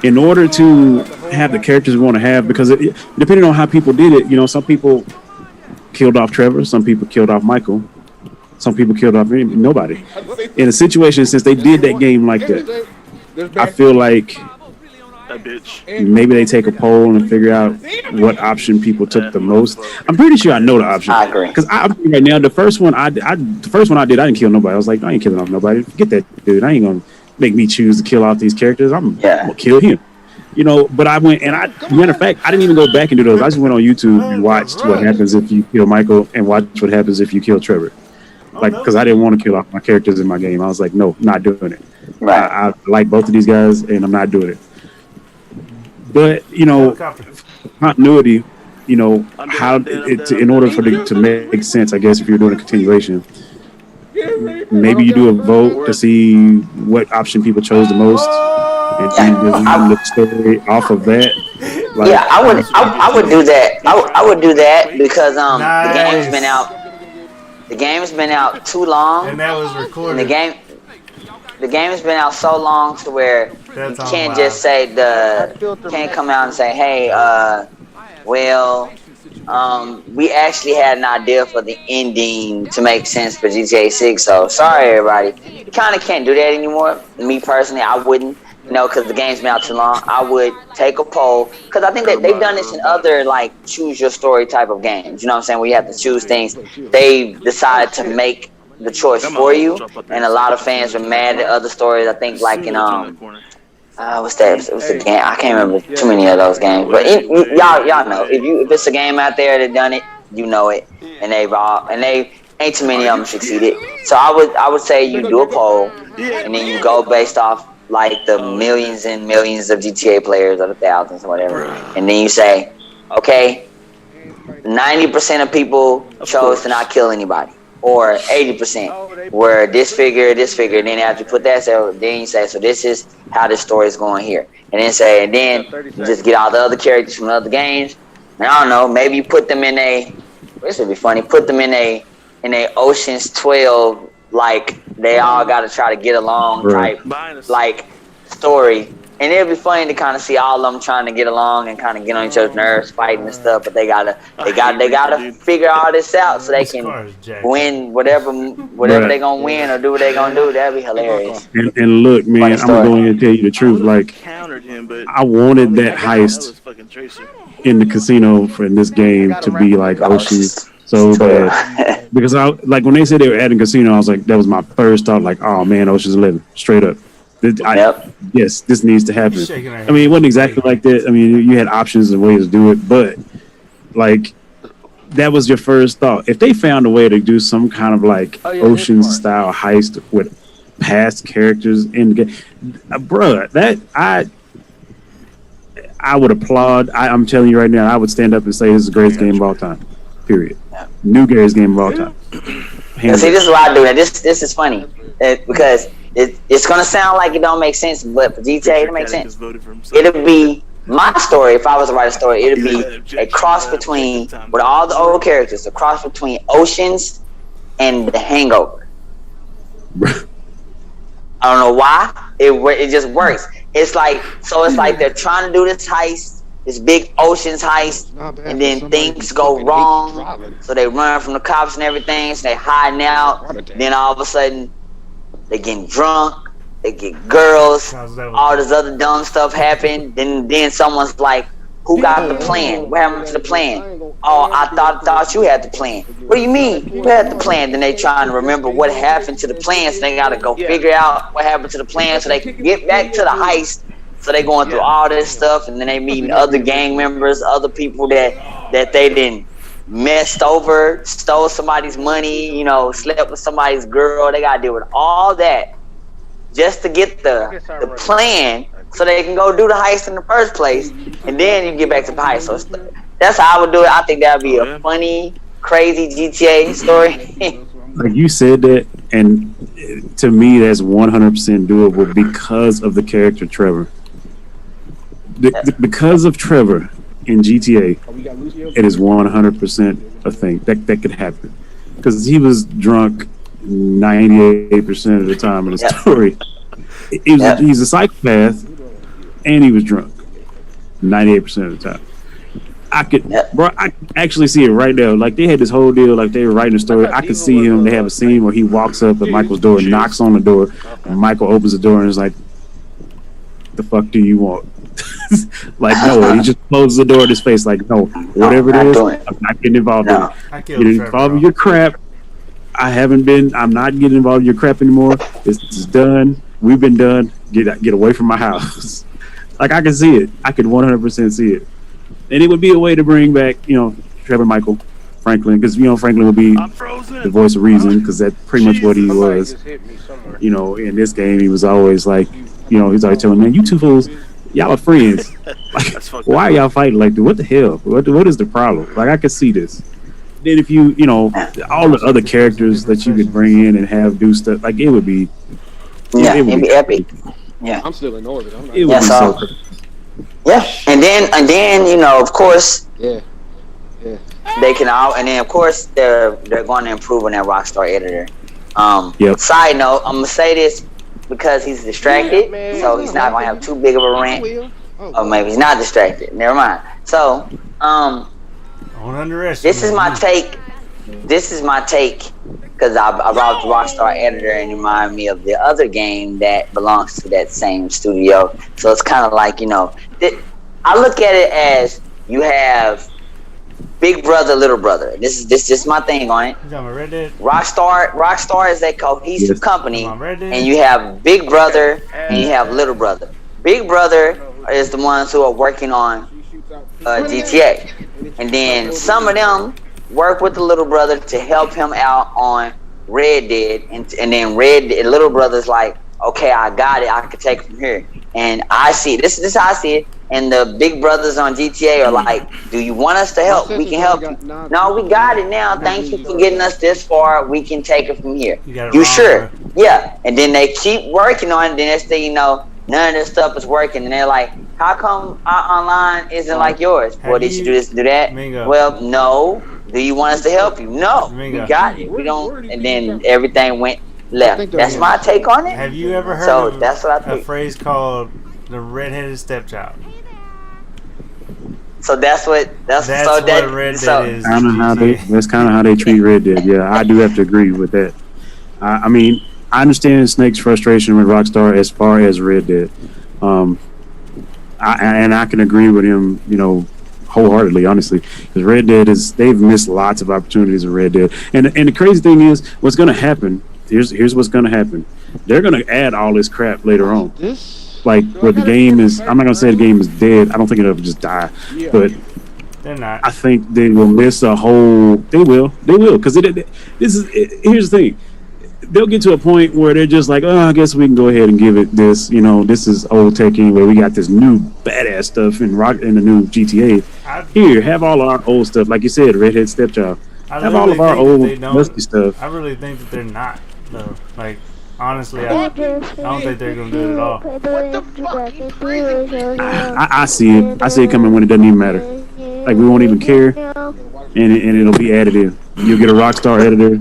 in order to have the characters we want to have, because depending on how people did it, some people killed off Trevor, some people killed off Michael, some people killed off nobody. In a situation, since they did that game like that, I feel like maybe they take a poll and figure out what option people took the most. I'm pretty sure I know the option. I agree. Because right now, the first one I did, I didn't kill nobody. I was like, I ain't killing off nobody. Forget that dude. I ain't gonna make me choose to kill off these characters. I'm gonna kill him. But I went and matter of fact, I didn't even go back and do those. I just went on YouTube and watched what happens if you kill Michael and watched what happens if you kill Trevor. like because I didn't want to kill off my characters in my game. I was like, no, not doing it. Right. I like both of these guys, and I'm not doing it. But continuity, how in order for it to make sense, I guess if you're doing a continuation, maybe you do a vote to see what option people chose the most, and then the story off of that. Like, yeah, I would do that. I would do that because the game's been out. The game's been out too long, and that was recorded. And the game's been out so long to where you can't just say can't come out and say, hey, we actually had an idea for the ending to make sense for GTA 6. So sorry, everybody. You kind of can't do that anymore. Me personally, I wouldn't. Because the game's been out too long. I would take a poll. Because I think that they've done this in other, like, choose your story type of games. You know what I'm saying? Where you have to choose things. They decided to make the choice for you. And a lot of fans were mad at other stories. I think, like, in, what's that? It was a game. I can't remember too many of those games. But y'all know. If it's a game out there that done it, you know it. And they ain't too many of them succeeded. So I would say you do a poll. And then you go based off like the millions and millions of GTA players, or the thousands or whatever, and then you say, okay, 90% of people chose to not kill anybody, or 80% were this figure, and then after you put that, then you say, so this is how this story is going here, and then you just get all the other characters from other games, and I don't know, maybe you put them this would be funny, put them in a Ocean's 12, like they all got to try to get along type like story, and it'd be funny to kind of see all of them trying to get along and kind of get on each other's nerves, fighting and stuff. But they gotta figure all this out so they can win whatever they gonna win or do what they gonna do. That'd be hilarious. And look, man, I'm going to tell you the truth. Like, I wanted that heist in the casino in this game to be like Ocean's. So bad. Because when they said they were adding casino, I was like, that was my first thought, like, oh man, Ocean's 11, straight up. Yes, this needs to happen. I mean, it wasn't exactly like that. I mean, you had options and ways to do it, but like that was your first thought. If they found a way to do some kind of like Ocean's style heist with past characters in the game, bruh, that I would applaud. I'm telling you right now, I would stand up and say this is the greatest game of all time. Period. New greatest game of all time. See, this is why I do that. This is funny because it's gonna sound like it don't make sense, but for GTA it makes sense. It'll be my story if I was to write a story. It'll be a cross between with all the old characters, a cross between Oceans and The Hangover. I don't know why it just works. It's like they're trying to do this heist. This big Ocean's heist, and then things go wrong, so they run from the cops and everything, so they hiding out, then all of a sudden, they getting drunk, they get girls, all this other dumb stuff happen, then someone's like, who got the plan? What happened to the plan? Oh, I thought you had the plan. What do you mean? Who had the plan? Then they trying to remember what happened to the plan, so they gotta go figure out what happened to the plan, so they can get back to the heist. So they going through all this stuff, and then they meeting other gang members, other people that they didn't messed over, stole somebody's money, slept with somebody's girl. They gotta deal with all that just to get the plan, so they can go do the heist in the first place, and then you get back to the heist. So that's how I would do it. I think that'd be a funny, crazy GTA story. Like you said that, and to me, that's 100% doable because of the character Trevor. Because of Trevor in GTA, it is 100% a thing that could happen. Because he was drunk 98% of the time in the story. He's a psychopath, and he was drunk 98% of the time. I could actually see it right now. Like they had this whole deal, like they were writing a story. I could see him. They have a scene where he walks up at Michael's door, knocks on the door, and Michael opens the door and is like, "The fuck do you want?" Like no, he just closes the door in his face. Like no, whatever it is, I'm not getting involved in it. Getting involved in your crap. I'm not getting involved in your crap anymore. This is done. We've been done. Get away from my house. Like I can see it. I could 100% see it. And it would be a way to bring back, Trevor Michael Franklin, because Franklin would be I'm frozen. the voice of reason, because that's pretty much what he Somebody was. just hit me somewhere. In this game, he was always like, he's always telling me, "Man, you two fools, y'all are friends. Like, That's fucked why up. are y'all fighting like this? What the hell? What is the problem? Like, I could see this." Then if all the other characters that you could bring in and have do stuff, like it would be, it'd be epic. Yeah. I'm still in orbit. I'm not. It would Yeah, be so- so. Yeah, and then of course Yeah. they can all, and then of course they're going to improve on that Rockstar editor. Yep. Side note, I'm gonna say this because he's distracted, Yeah, man. so he's not gonna have too big of a rant. Or maybe he's not distracted. Never mind. So, Don't underestimate. this is my take. This is my take because I brought the Rockstar editor and it reminded me of the other game that belongs to that same studio. So it's kind of like I look at it as you have Big Brother, Little Brother. This is my thing on it. You talking about Red Dead? Rockstar is a cohesive company, Come on, Red Dead. and you have Big Brother and you have Little Brother. Big Brother is the ones who are working on GTA, and then some of them work with the Little Brother to help him out on Red Dead, and then Little Brother's like, okay, I got it, I can take it from here. And I see it. This is how I see it. And the big brothers on GTA are like, do you want us to help? We can help you. No, we got it now. Thank you for getting us this far. We can take it from here. You sure? Yeah. And then they keep working on it. Then next thing you know, none of this stuff is working. And they're like, how come our online isn't like yours? Well, did you do this, do that? Mingo. Well, no. Do you want us to help you? No. Mingo. We got it. We don't. And then everything went left. That's my take on it. Have you ever heard of that's what I a think. phrase called the redheaded stepchild? So that's so what Red Dead is. That's kind of how they treat Red Dead. Yeah, I do have to agree with that. I mean, I understand Snake's frustration with Rockstar as far as Red Dead, I can agree with him, wholeheartedly, honestly, because Red Dead they've missed lots of opportunities in Red Dead, and the crazy thing is, what's going to happen? Here's what's going to happen. They're going to add all this crap later on. Like, where the game is, I'm not going to say the game is dead. I don't think it'll just die. But they're not. I think they will miss a whole, they will. Because here's the thing. They'll get to a point where they're just like, oh, I guess we can go ahead and give it this. This is old tech anyway. We got this new badass stuff in the new GTA. Here, have all our old stuff. Like you said, Redhead Stepchild. Have all of our old musty stuff. I really think that they're not, though. Like, honestly, I don't think they're going to do it at all. I see it. I see it coming when it doesn't even matter. Like, we won't even care, and it'll be added in. You'll get a Rockstar editor.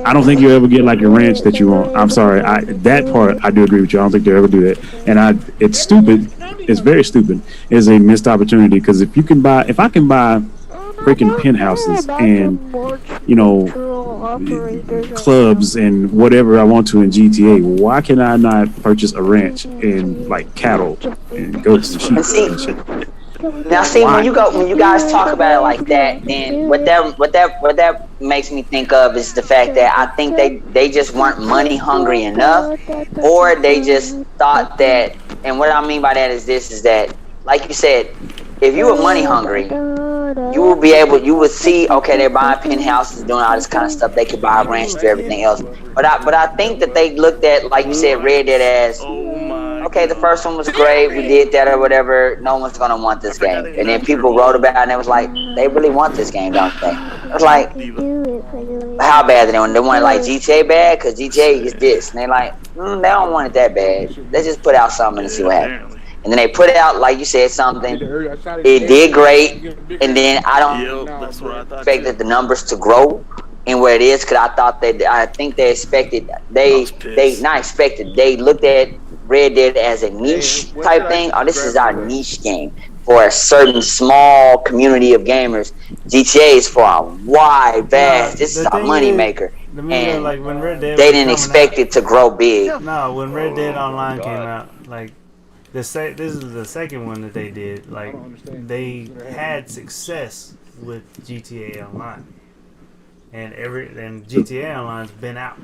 I don't think you'll ever get like a ranch that you want. I'm sorry. That part I do agree with you. I don't think they'll ever do that. And it's stupid. It's very stupid. It's a missed opportunity because if I can buy freaking penthouses and clubs and whatever I want to in GTA, why can I not purchase a ranch and like cattle and goats and sheep and shit? Now, see, when you guys talk about it like that, then what that makes me think of is the fact that I think they just weren't money hungry enough, or they just thought that. And what I mean by that is that, like you said, if you were money hungry, you would see, okay, they're buying penthouses, doing all this kind of stuff. They could buy a ranch, do everything else. But I think that they looked at, like you said, Red Dead as, okay, the first one was great, we did that or whatever, no one's gonna want this game. And then people wrote about it and it was like, they really want this game, don't they? It was like, how bad do they want it? They want it like GTA bad? Because GTA is this. And they're like, they don't want it that bad. Let's just put out something and see what happens. And then they put out, like you said, something. It did great, and then I don't expect the numbers to grow in where it is, because I think they expected they looked at Red Dead as a niche type thing. Oh, this is our niche game for a certain small community of gamers. GTA is for a wide, vast. This is our money maker. And like when Red Dead they didn't expect it to grow big. No, when Red Dead Online came out, like. This is the second one that they did. Like, they had success with GTA Online, and GTA Online's been out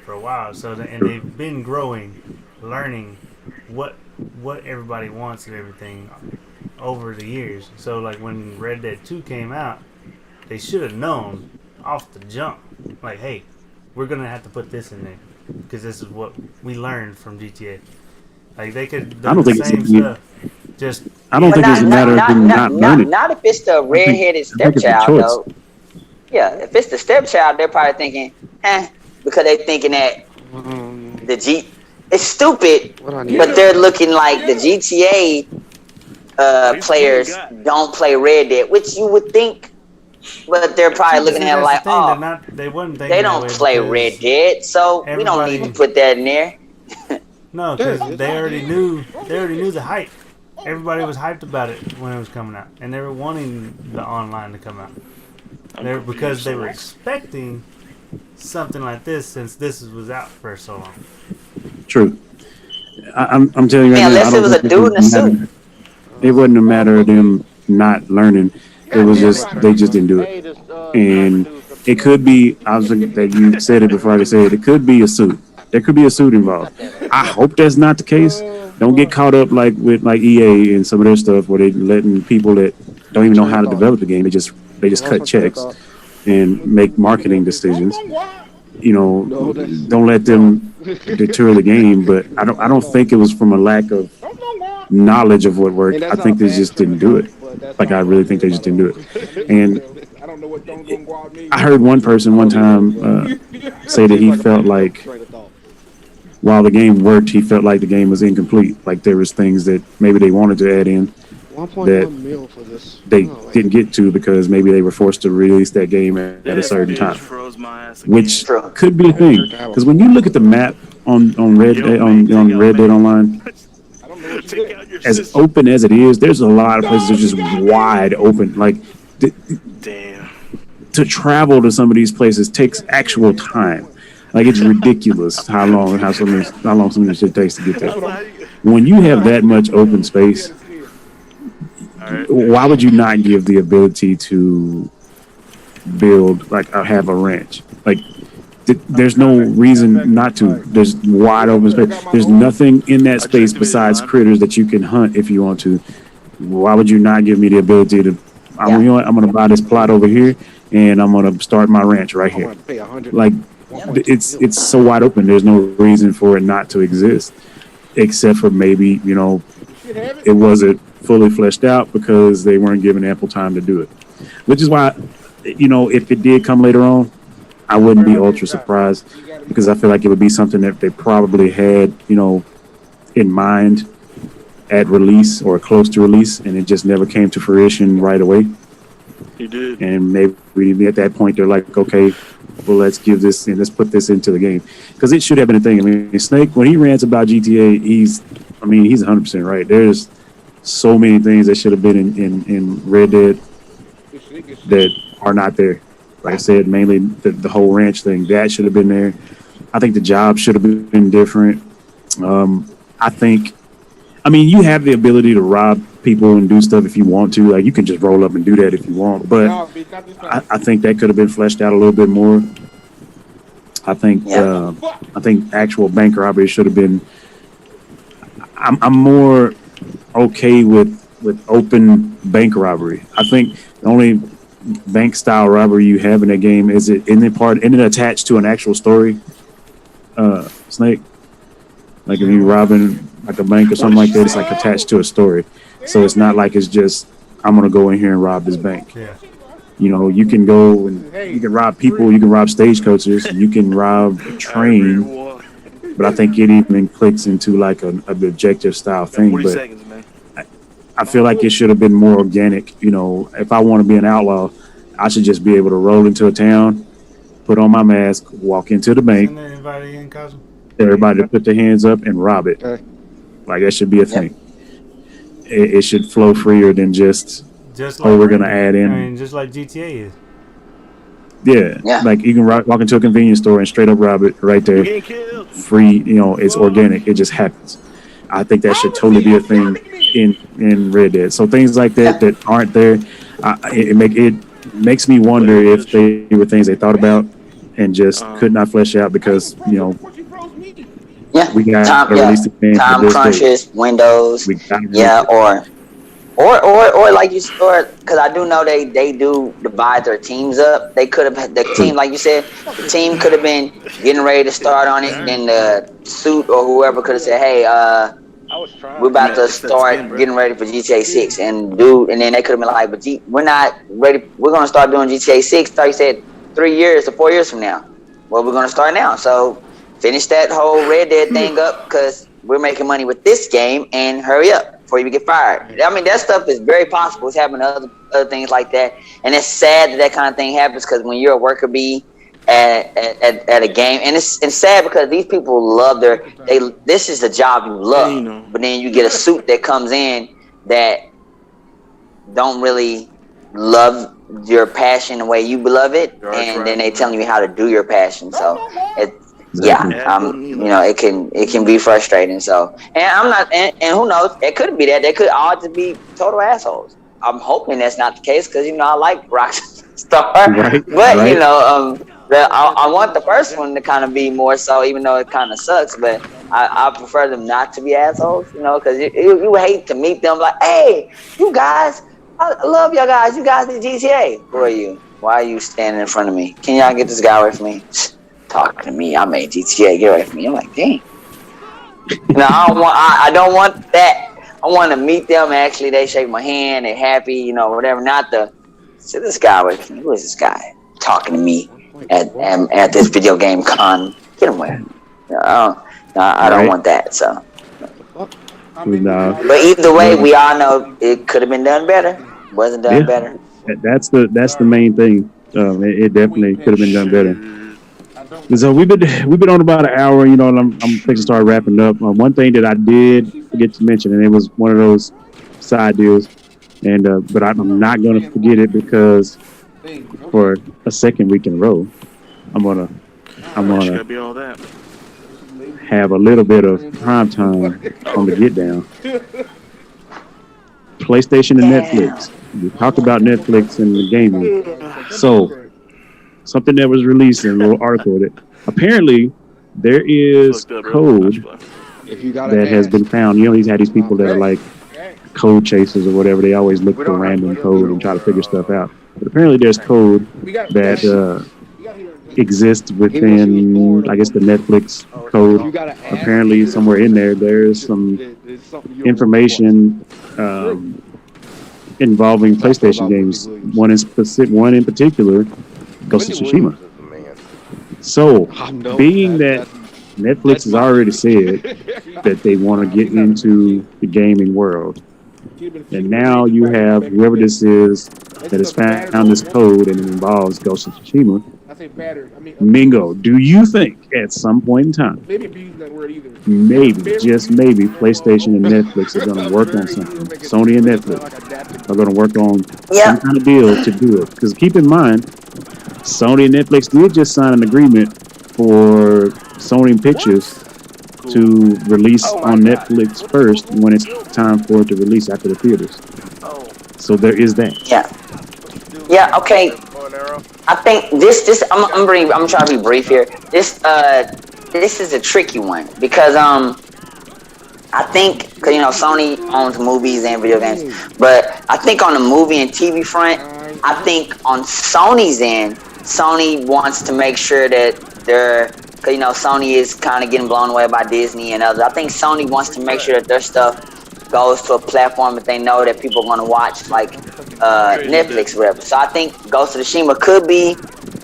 for a while. So and they've been growing, learning what everybody wants and everything over the years. So like when Red Dead 2 came out, they should have known off the jump. Like, hey, we're gonna have to put this in there because this is what we learned from GTA. Like they could have done the same stuff. Just I don't think it's a matter of them not learning. Not if it's the redheaded stepchild, though. Yeah, if it's the stepchild, they're probably thinking, because they're thinking that the G. It's stupid, but they're looking like the GTA players don't play Red Dead, which you would think, but they're probably looking at it like, they don't play Red Dead, so we don't need to put that in there. No, because they already knew the hype. Everybody was hyped about it when it was coming out, and they were wanting the online to come out. Because they were expecting something like this since this was out for so long. True. I'm telling you right now. Unless it was a dude in a suit. It wasn't a matter of them not learning. It was just they just didn't do it. And it could be. I was thinking that you said it before I said it. It could be a suit. There could be a suit involved. I hope that's not the case. Don't get caught up like with EA and some of their stuff where they letting people that don't even know how to develop the game. They just cut checks and make marketing decisions. You know, don't let them deter the game. But I don't think it was from a lack of knowledge of what worked. I think they just didn't do it. Like I really think they just didn't do it. And I heard one person one time say that he felt like while the game worked, he felt like the game was incomplete. Like there was things that maybe they wanted to add in that they didn't get to because maybe they were forced to release that game at a certain time, which could be a thing. Because when you look at the map on Red Dead Online, as open as it is, there's a lot of places that are just wide open. Like, to travel to some of these places takes actual time. Like it's ridiculous how long some of this shit takes to get there. When you have that much open space, why would you not give the ability to build have a ranch? Like there's no reason not to. There's wide open space. There's nothing in that space besides critters that you can hunt if you want to. Why would you not give me the ability to? I'm going to buy this plot over here and I'm going to start my ranch right here. Like. It's so wide open. There's no reason for it not to exist, except for maybe it wasn't fully fleshed out because they weren't given ample time to do it. Which is why, if it did come later on, I wouldn't be ultra surprised because I feel like it would be something that they probably had in mind at release or close to release, and it just never came to fruition right away. He did, and maybe at that point they're like, okay. Well, let's give this and let's put this into the game because it should have been a thing. I mean, Snake, when he rants about GTA, he's 100% right. There's so many things that should have been in Red Dead that are not there. Like I said, mainly the whole ranch thing that should have been there. I think the job should have been different. You have the ability to rob people and do stuff if you want to. Like you can just roll up and do that if you want. But I think that could have been fleshed out a little bit more. I think actual bank robbery should have been. I'm more okay with open bank robbery. I think the only bank style robbery you have in that game isn't it attached to an actual story. Snake. Like if you're robbing like a bank or something like that, it's like attached to a story. So it's not like it's just I'm gonna go in here and rob this bank. Yeah. You can go and you can rob people, you can rob stagecoaches, you can rob a train. But I think it even clicks into like an objective style thing. But I feel like it should have been more organic. If I want to be an outlaw, I should just be able to roll into a town, put on my mask, walk into the bank. Everybody to put their hands up and rob it. Like that should be a thing. It should flow freer than just we're gonna add in. Just like GTA is. Yeah. Like you can walk into a convenience store and straight up rob it right there. Free, it's organic. It just happens. I think that should totally be a thing in Red Dead. So things like that aren't there, it makes me wonder if they were things they thought about and just could not flesh out because we got to release the game time crunches, Windows, or Or like you said, because I do know they do divide their teams up. They could have the team, like you said, the team could have been getting ready to start on it. Then the suit or whoever could have said, "Hey, we're about to start getting ready for GTA 6," and then they could have been like, "But we're not ready. We're gonna start doing GTA 6." Like you said, 3 years to 4 years from now. Well, we're gonna start now. So finish that whole Red Dead thing up because we're making money with this game, and hurry up before you get fired. I mean, that stuff is very possible. It's happening to other things like that, and it's sad that kind of thing happens because when you're a worker bee at a game, and it's sad because these people love this is the job you love, but then you get a suit that comes in that don't really love your passion the way you love it, and then they telling you how to do your passion. So it can be frustrating. So, and I'm not, and who knows? It could be that they could all just be total assholes. I'm hoping that's not the case because I like Rockstar, but I want the first one to kind of be more so, even though it kind of sucks. But I prefer them not to be assholes, because you hate to meet them like, hey, you guys, I love y'all guys. You guys in GTA. Who are you? Why are you standing in front of me? Can y'all get this guy away from me? Talking to me, I made GTA, get away from me. I'm like, dang. No, I don't want that. I want to meet them. Actually, they shake my hand, they're happy, whatever. Not sit this guy away from me. Who is this guy talking to me at this video game con? Get him away. I don't want that. So, but either way, we all know it could have been done better. Wasn't done better. That's the main thing. It definitely could have been done better. So we've been on about an hour, and I'm fixing to start wrapping up. One thing that I did forget to mention, and it was one of those side deals, and but I'm not going to forget it because for a second week in a row, I'm gonna be all that. have a little bit of prime time on the get down. PlayStation and Netflix. We talked about Netflix and the gaming. So something that was released in a little article that apparently there is code that has been found. He's had these people that are like code chasers or whatever. They always look for random code and try to figure stuff out. But apparently there's code that exists within, I guess, the Netflix code. Apparently somewhere in there's some information involving PlayStation games. One in particular, Ghost of Tsushima. So, being that Netflix has already said that they want to get into the gaming world, and now you have whoever this is that has found this code and it involves Ghost of Tsushima. Mingo, do you think at some point in time, maybe, just maybe, PlayStation and Netflix are going to work on something? Sony and Netflix are going to work on some kind of deal to do it. Because keep in mind, Sony and Netflix did just sign an agreement for Sony Pictures to release on Netflix first when it's time for it to release after the theaters. So there is that. Yeah. Okay. I think this. I'm trying to be brief here. This is a tricky one because I think because Sony owns movies and video games, but I think on the movie and TV front, I think on Sony's end, Sony wants to make sure that because Sony is kind of getting blown away by Disney and others. I think Sony wants to make sure that their stuff goes to a platform that they know that people are going to watch, like Netflix or whatever. So I think Ghost of Tsushima could be,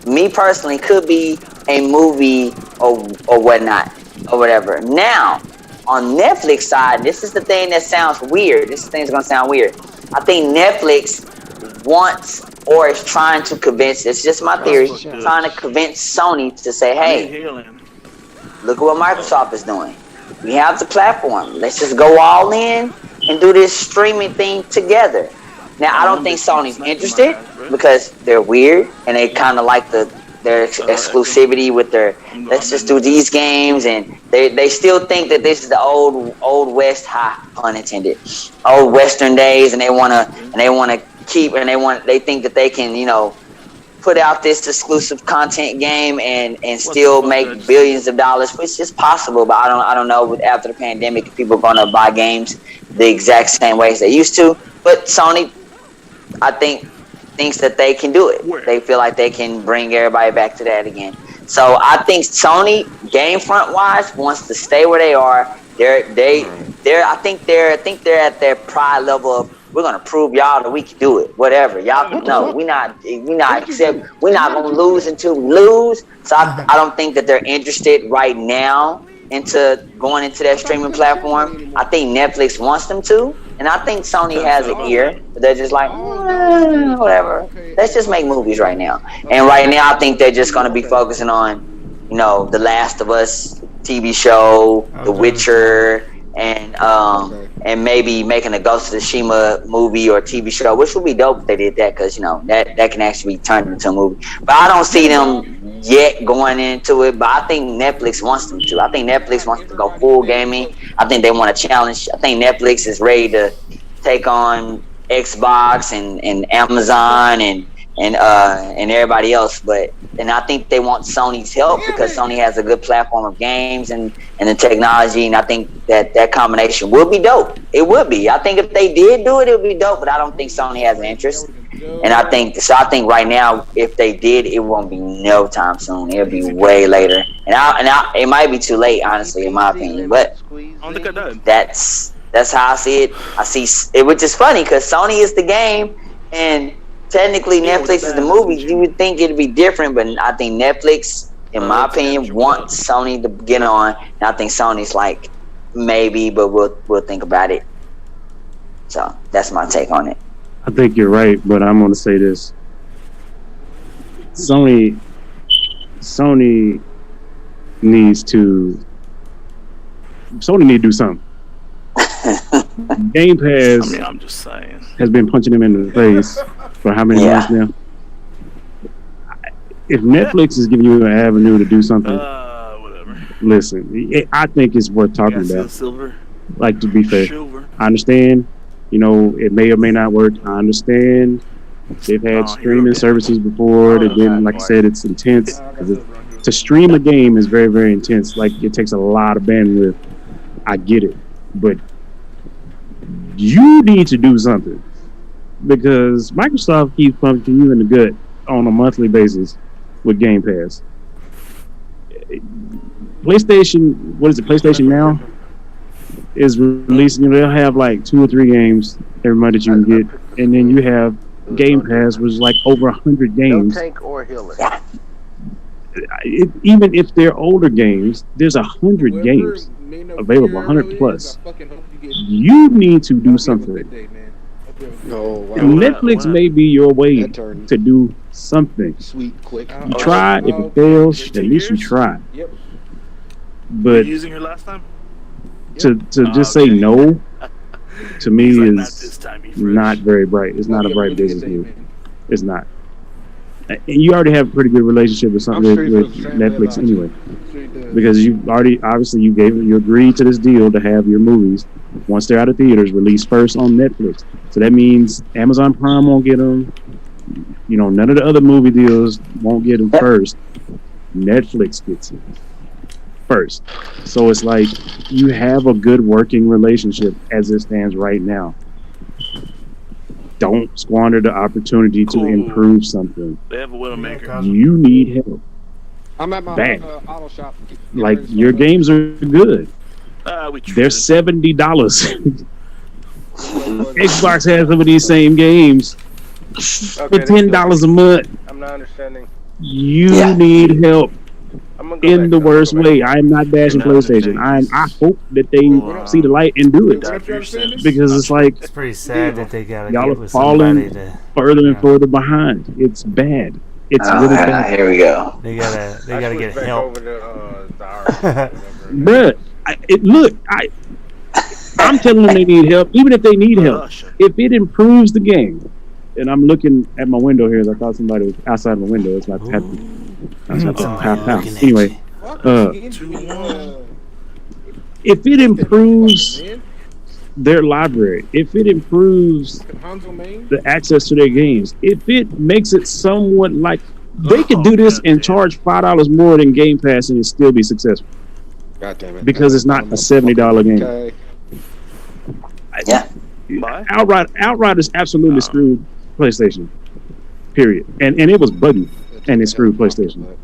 me personally, could be a movie or whatnot or whatever. Now, on Netflix side, this is the thing that sounds weird. This thing's going to sound weird. I think Netflix wants or is trying to convince, it's just my theory, trying to convince Sony to say, hey, look at what Microsoft is doing. We have the platform. Let's just go all in and do this streaming thing together. Now, I don't think Sony's interested because they're weird and they kind of like their exclusivity with their, let's just do these games, and they still think that this is the old West, pun intended, old Western days, and they want to keep, and they think that they can, put out this exclusive content game and still make billions of dollars, which is possible, but I don't know. After the pandemic, if people are gonna buy games the exact same way as they used to. But Sony, I think, thinks that they can do it. They feel like they can bring everybody back to that again. So I think Sony, game front wise, wants to stay where they are. I think they're at their pride level of, we're gonna prove y'all that we can do it. Whatever y'all know, we're not gonna lose until we lose. So I don't think that they're interested right now into going into that streaming platform. I think Netflix wants them to, and I think Sony has an ear, but they're just like, whatever. Let's just make movies right now. And right now, I think they're just gonna be focusing on, The Last of Us TV show, The Witcher, and maybe making a Ghost of Tsushima movie or TV show, which would be dope if they did that, because that can actually be turned into a movie. But I don't see them yet going into it. But I think Netflix wants them to. I think Netflix wants to go full gaming. I think they want a challenge. I think Netflix is ready to take on Xbox and Amazon and everybody else, and I think they want Sony's help because Sony has a good platform of games and the technology, and I think that combination will be dope. It would be. I think if they did do it, it would be dope, but I don't think Sony has an interest. And I think right now, if they did, it won't be no time soon. It'll be way later, and it might be too late, honestly, in my opinion. But that's how I see it. I see it, which is funny because Sony is the game, and technically Netflix is the movie. You would think it'd be different, but I think Netflix, in my opinion, wants Sony to get on, and I think Sony's like, maybe, but we'll think about it. So that's my take on it. I think you're right, but I'm going to say this: Sony needs to do something. Game Pass, I'm just saying, has been punching him in the face for how many months now? If Netflix is giving you an avenue to do something, whatever. Listen, I think it's worth talking about. Silver. Like, to be fair, I understand. It may or may not work. I understand. They've had streaming services before. They've been, like I said, it's intense. To stream a game is very, very intense. Like, it takes a lot of bandwidth. I get it, but you need to do something, because Microsoft keeps pumping you in the gut on a monthly basis with Game Pass. PlayStation, what is it? PlayStation Now is releasing. They'll have like 2 or 3 games every month that you can get, and then you have Game Pass, which is like over 100 games. No tank or healer. Even if they're older games, there's 100 games available, 100 plus. You need to do something. Netflix may be your way to do something. Sweet, quick. You try. If it fails, at least you try. But using her last time? to just say no, to me, is not very bright. It's not a bright business move. It's not. And you already have a pretty good relationship with Netflix anyway, because you agreed to this deal to have your movies, once they're out of theaters, released first on Netflix. So that means Amazon Prime won't get them. None of the other movie deals won't get them first. Netflix gets it first. So it's like you have a good working relationship as it stands right now. Don't squander the opportunity to improve something. They have a Widowmaker. You need help. I'm at my auto shop. Like, your games are good. They're $70. Xbox has some of these same games for $10 a month. I'm not understanding. You need help in the worst way. I am not bashing PlayStation. I hope that they see the light and do it, because it's like, it's pretty sad that they gotta y'all get are with falling somebody further and further behind. It's bad. It's really bad. Here we go. They gotta get help. Bruh, I'm telling them they need help. Even if they need help, if it improves the game, and I'm looking at my window here, as I thought somebody was outside my window. It's like anyway, if it improves their library, if it improves the access to their games, if it makes it somewhat like They could do this and charge $5 more than Game Pass and it still be successful. God damn it. Because it's not a $70 game. Okay. Yeah. Outriders absolutely screwed PlayStation. Period. And it was buggy and it screwed PlayStation.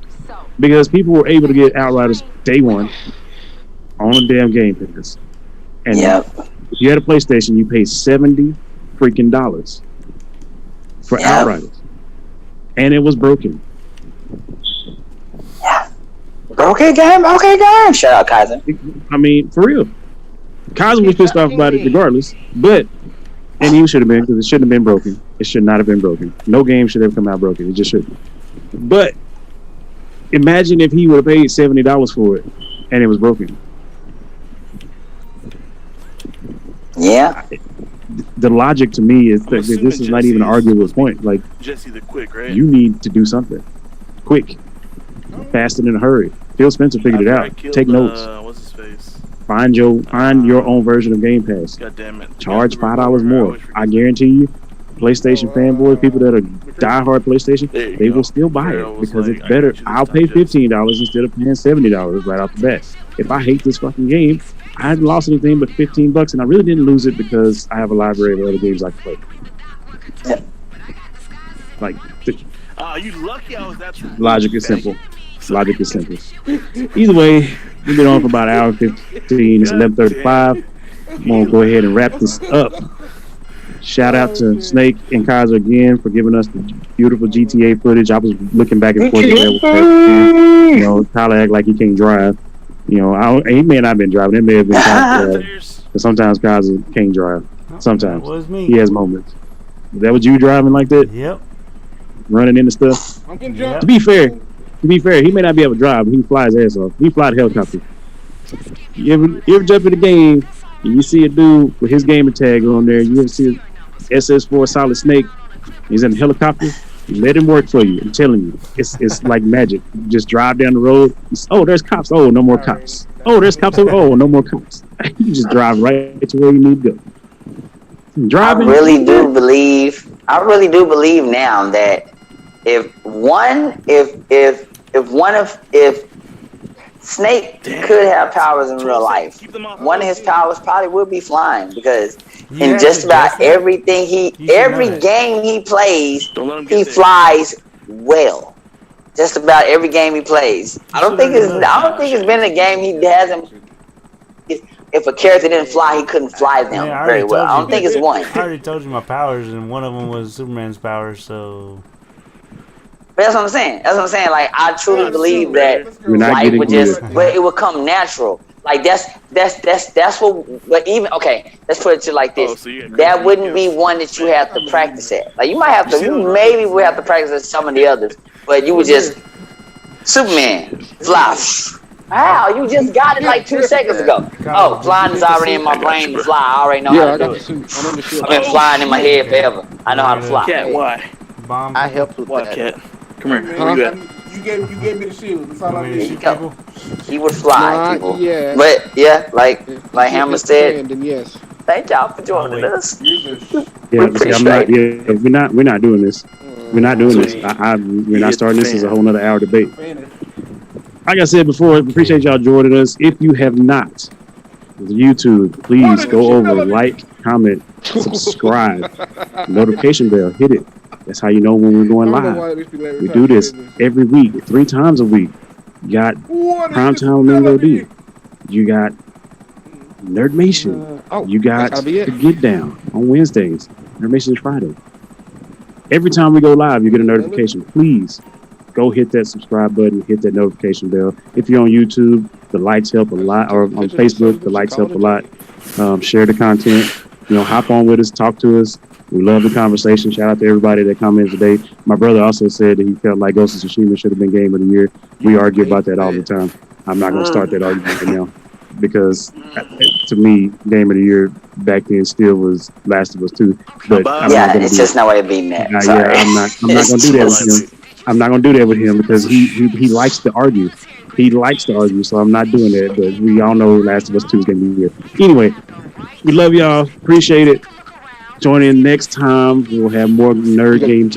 Because people were able to get Outriders day one on a damn Game Pass. And if you had a PlayStation, you paid $70 freaking dollars for Outriders. And it was broken. Yeah. Okay, game. Shout out, Kaiser. I mean, for real. Kaiser was pissed off about it regardless, and he should have been, because it shouldn't have been broken. It should not have been broken. No game should have come out broken. It just shouldn't. But imagine if he would have paid $70 for it and it was broken. Yeah. The logic to me is that this is not even an arguable point. Like, Jesse the Quick, right? you need to do something quick, fast, and in a hurry. Phil Spencer figured it out. Take notes. What's his face? Find your own version of Game Pass. God damn it. Charge $5 more. I guarantee you, PlayStation fanboys, people that are diehard PlayStation, they will still buy it because it's better. I'll pay $15 instead of paying $70 right off the bat. If I hate this fucking game, I haven't lost anything but $15, and I really didn't lose it because I have a library of other games I can play. Yeah. Like, you lucky I was that. Logic is simple. Logic is simple. Either way, we've been on for about an hour and 15. It's 11:35. I'm gonna go ahead and wrap this up. Shout out to Snake and Kaiser again for giving us the beautiful GTA footage. I was looking back and forth. You know, Tyler act like he can't drive. You know, he may not have been driving. It may have been Kaiser. But sometimes Kaiser can't drive. Sometimes That was me. he has moments. Is that what you driving like that? Yep. Running into stuff. I'm getting Yep. To be fair, he may not be able to drive, but he can fly his ass off. He can fly the helicopter. You ever jump in the game and you see a dude with his gamer tag on there, you ever see a SS4 Solid Snake, he's in a helicopter, let him work for you. I'm telling you. It's like magic. You just drive down the road, there's cops, no more cops. There's cops, no more cops. You just drive right to where you need to go. Driving. I really do believe now that if Snake could have powers in real life, one of his powers probably would be flying, because in just about everything every game he plays, he flies well. Just about every game he plays. I don't think it's been a game he hasn't. If a character didn't fly, he couldn't fly them very well. I don't think it's one. I already told you my powers, and one of them was Superman's powers, so. But that's what I'm saying. Like, I truly believe that life would but it would come natural. Like, that's what. But even let's put it to like this. That wouldn't be one that you have to practice at. Like, you maybe would have to practice at some of the others, but you would just Superman fly. Wow, you just got it like 2 seconds ago. Oh, flying is already in my brain to fly. I already know how to do it. I've been flying in my head forever. I know how to fly. Cat, why? I helped with Why, that. Cat? Come here. Where you at? You gave me the shield. That's all I There you need. go. He would fly, people. Yeah. But yeah, like Hammer said, Then yes. thank y'all for joining us. Yeah, we're not doing this. We're not doing this. We're not starting this as a whole nother hour debate. Like I said before, appreciate y'all joining us. If you have not, with YouTube, please go over, like, comment, subscribe, notification bell, hit it. That's how you know when we're going live. We do this every week, 3 times a week. You got Primetime Lingo D. You got Nerdmation. You got the Get Down on Wednesdays. Nerdmation is Friday. Every time we go live, you get a notification. Please go hit that subscribe button, hit that notification bell. If you're on YouTube, the likes help a lot, or on Facebook, the likes help a lot. Share the content. Hop on with us, talk to us. We love the conversation. Shout out to everybody that commented today. My brother also said that he felt like Ghost of Tsushima should have been Game of the Year. We argue about that all the time. I'm not going to start that argument right now, because to me, Game of the Year back then still was Last of Us 2. But it's just no way of beating that. I'm not going to do that with him. I'm not going to do that with him because he likes to argue. He likes to argue, so I'm not doing that. But we all know Last of Us 2 is going to be here. Anyway, we love y'all. Appreciate it. Join in next time. We'll have more nerd game talk.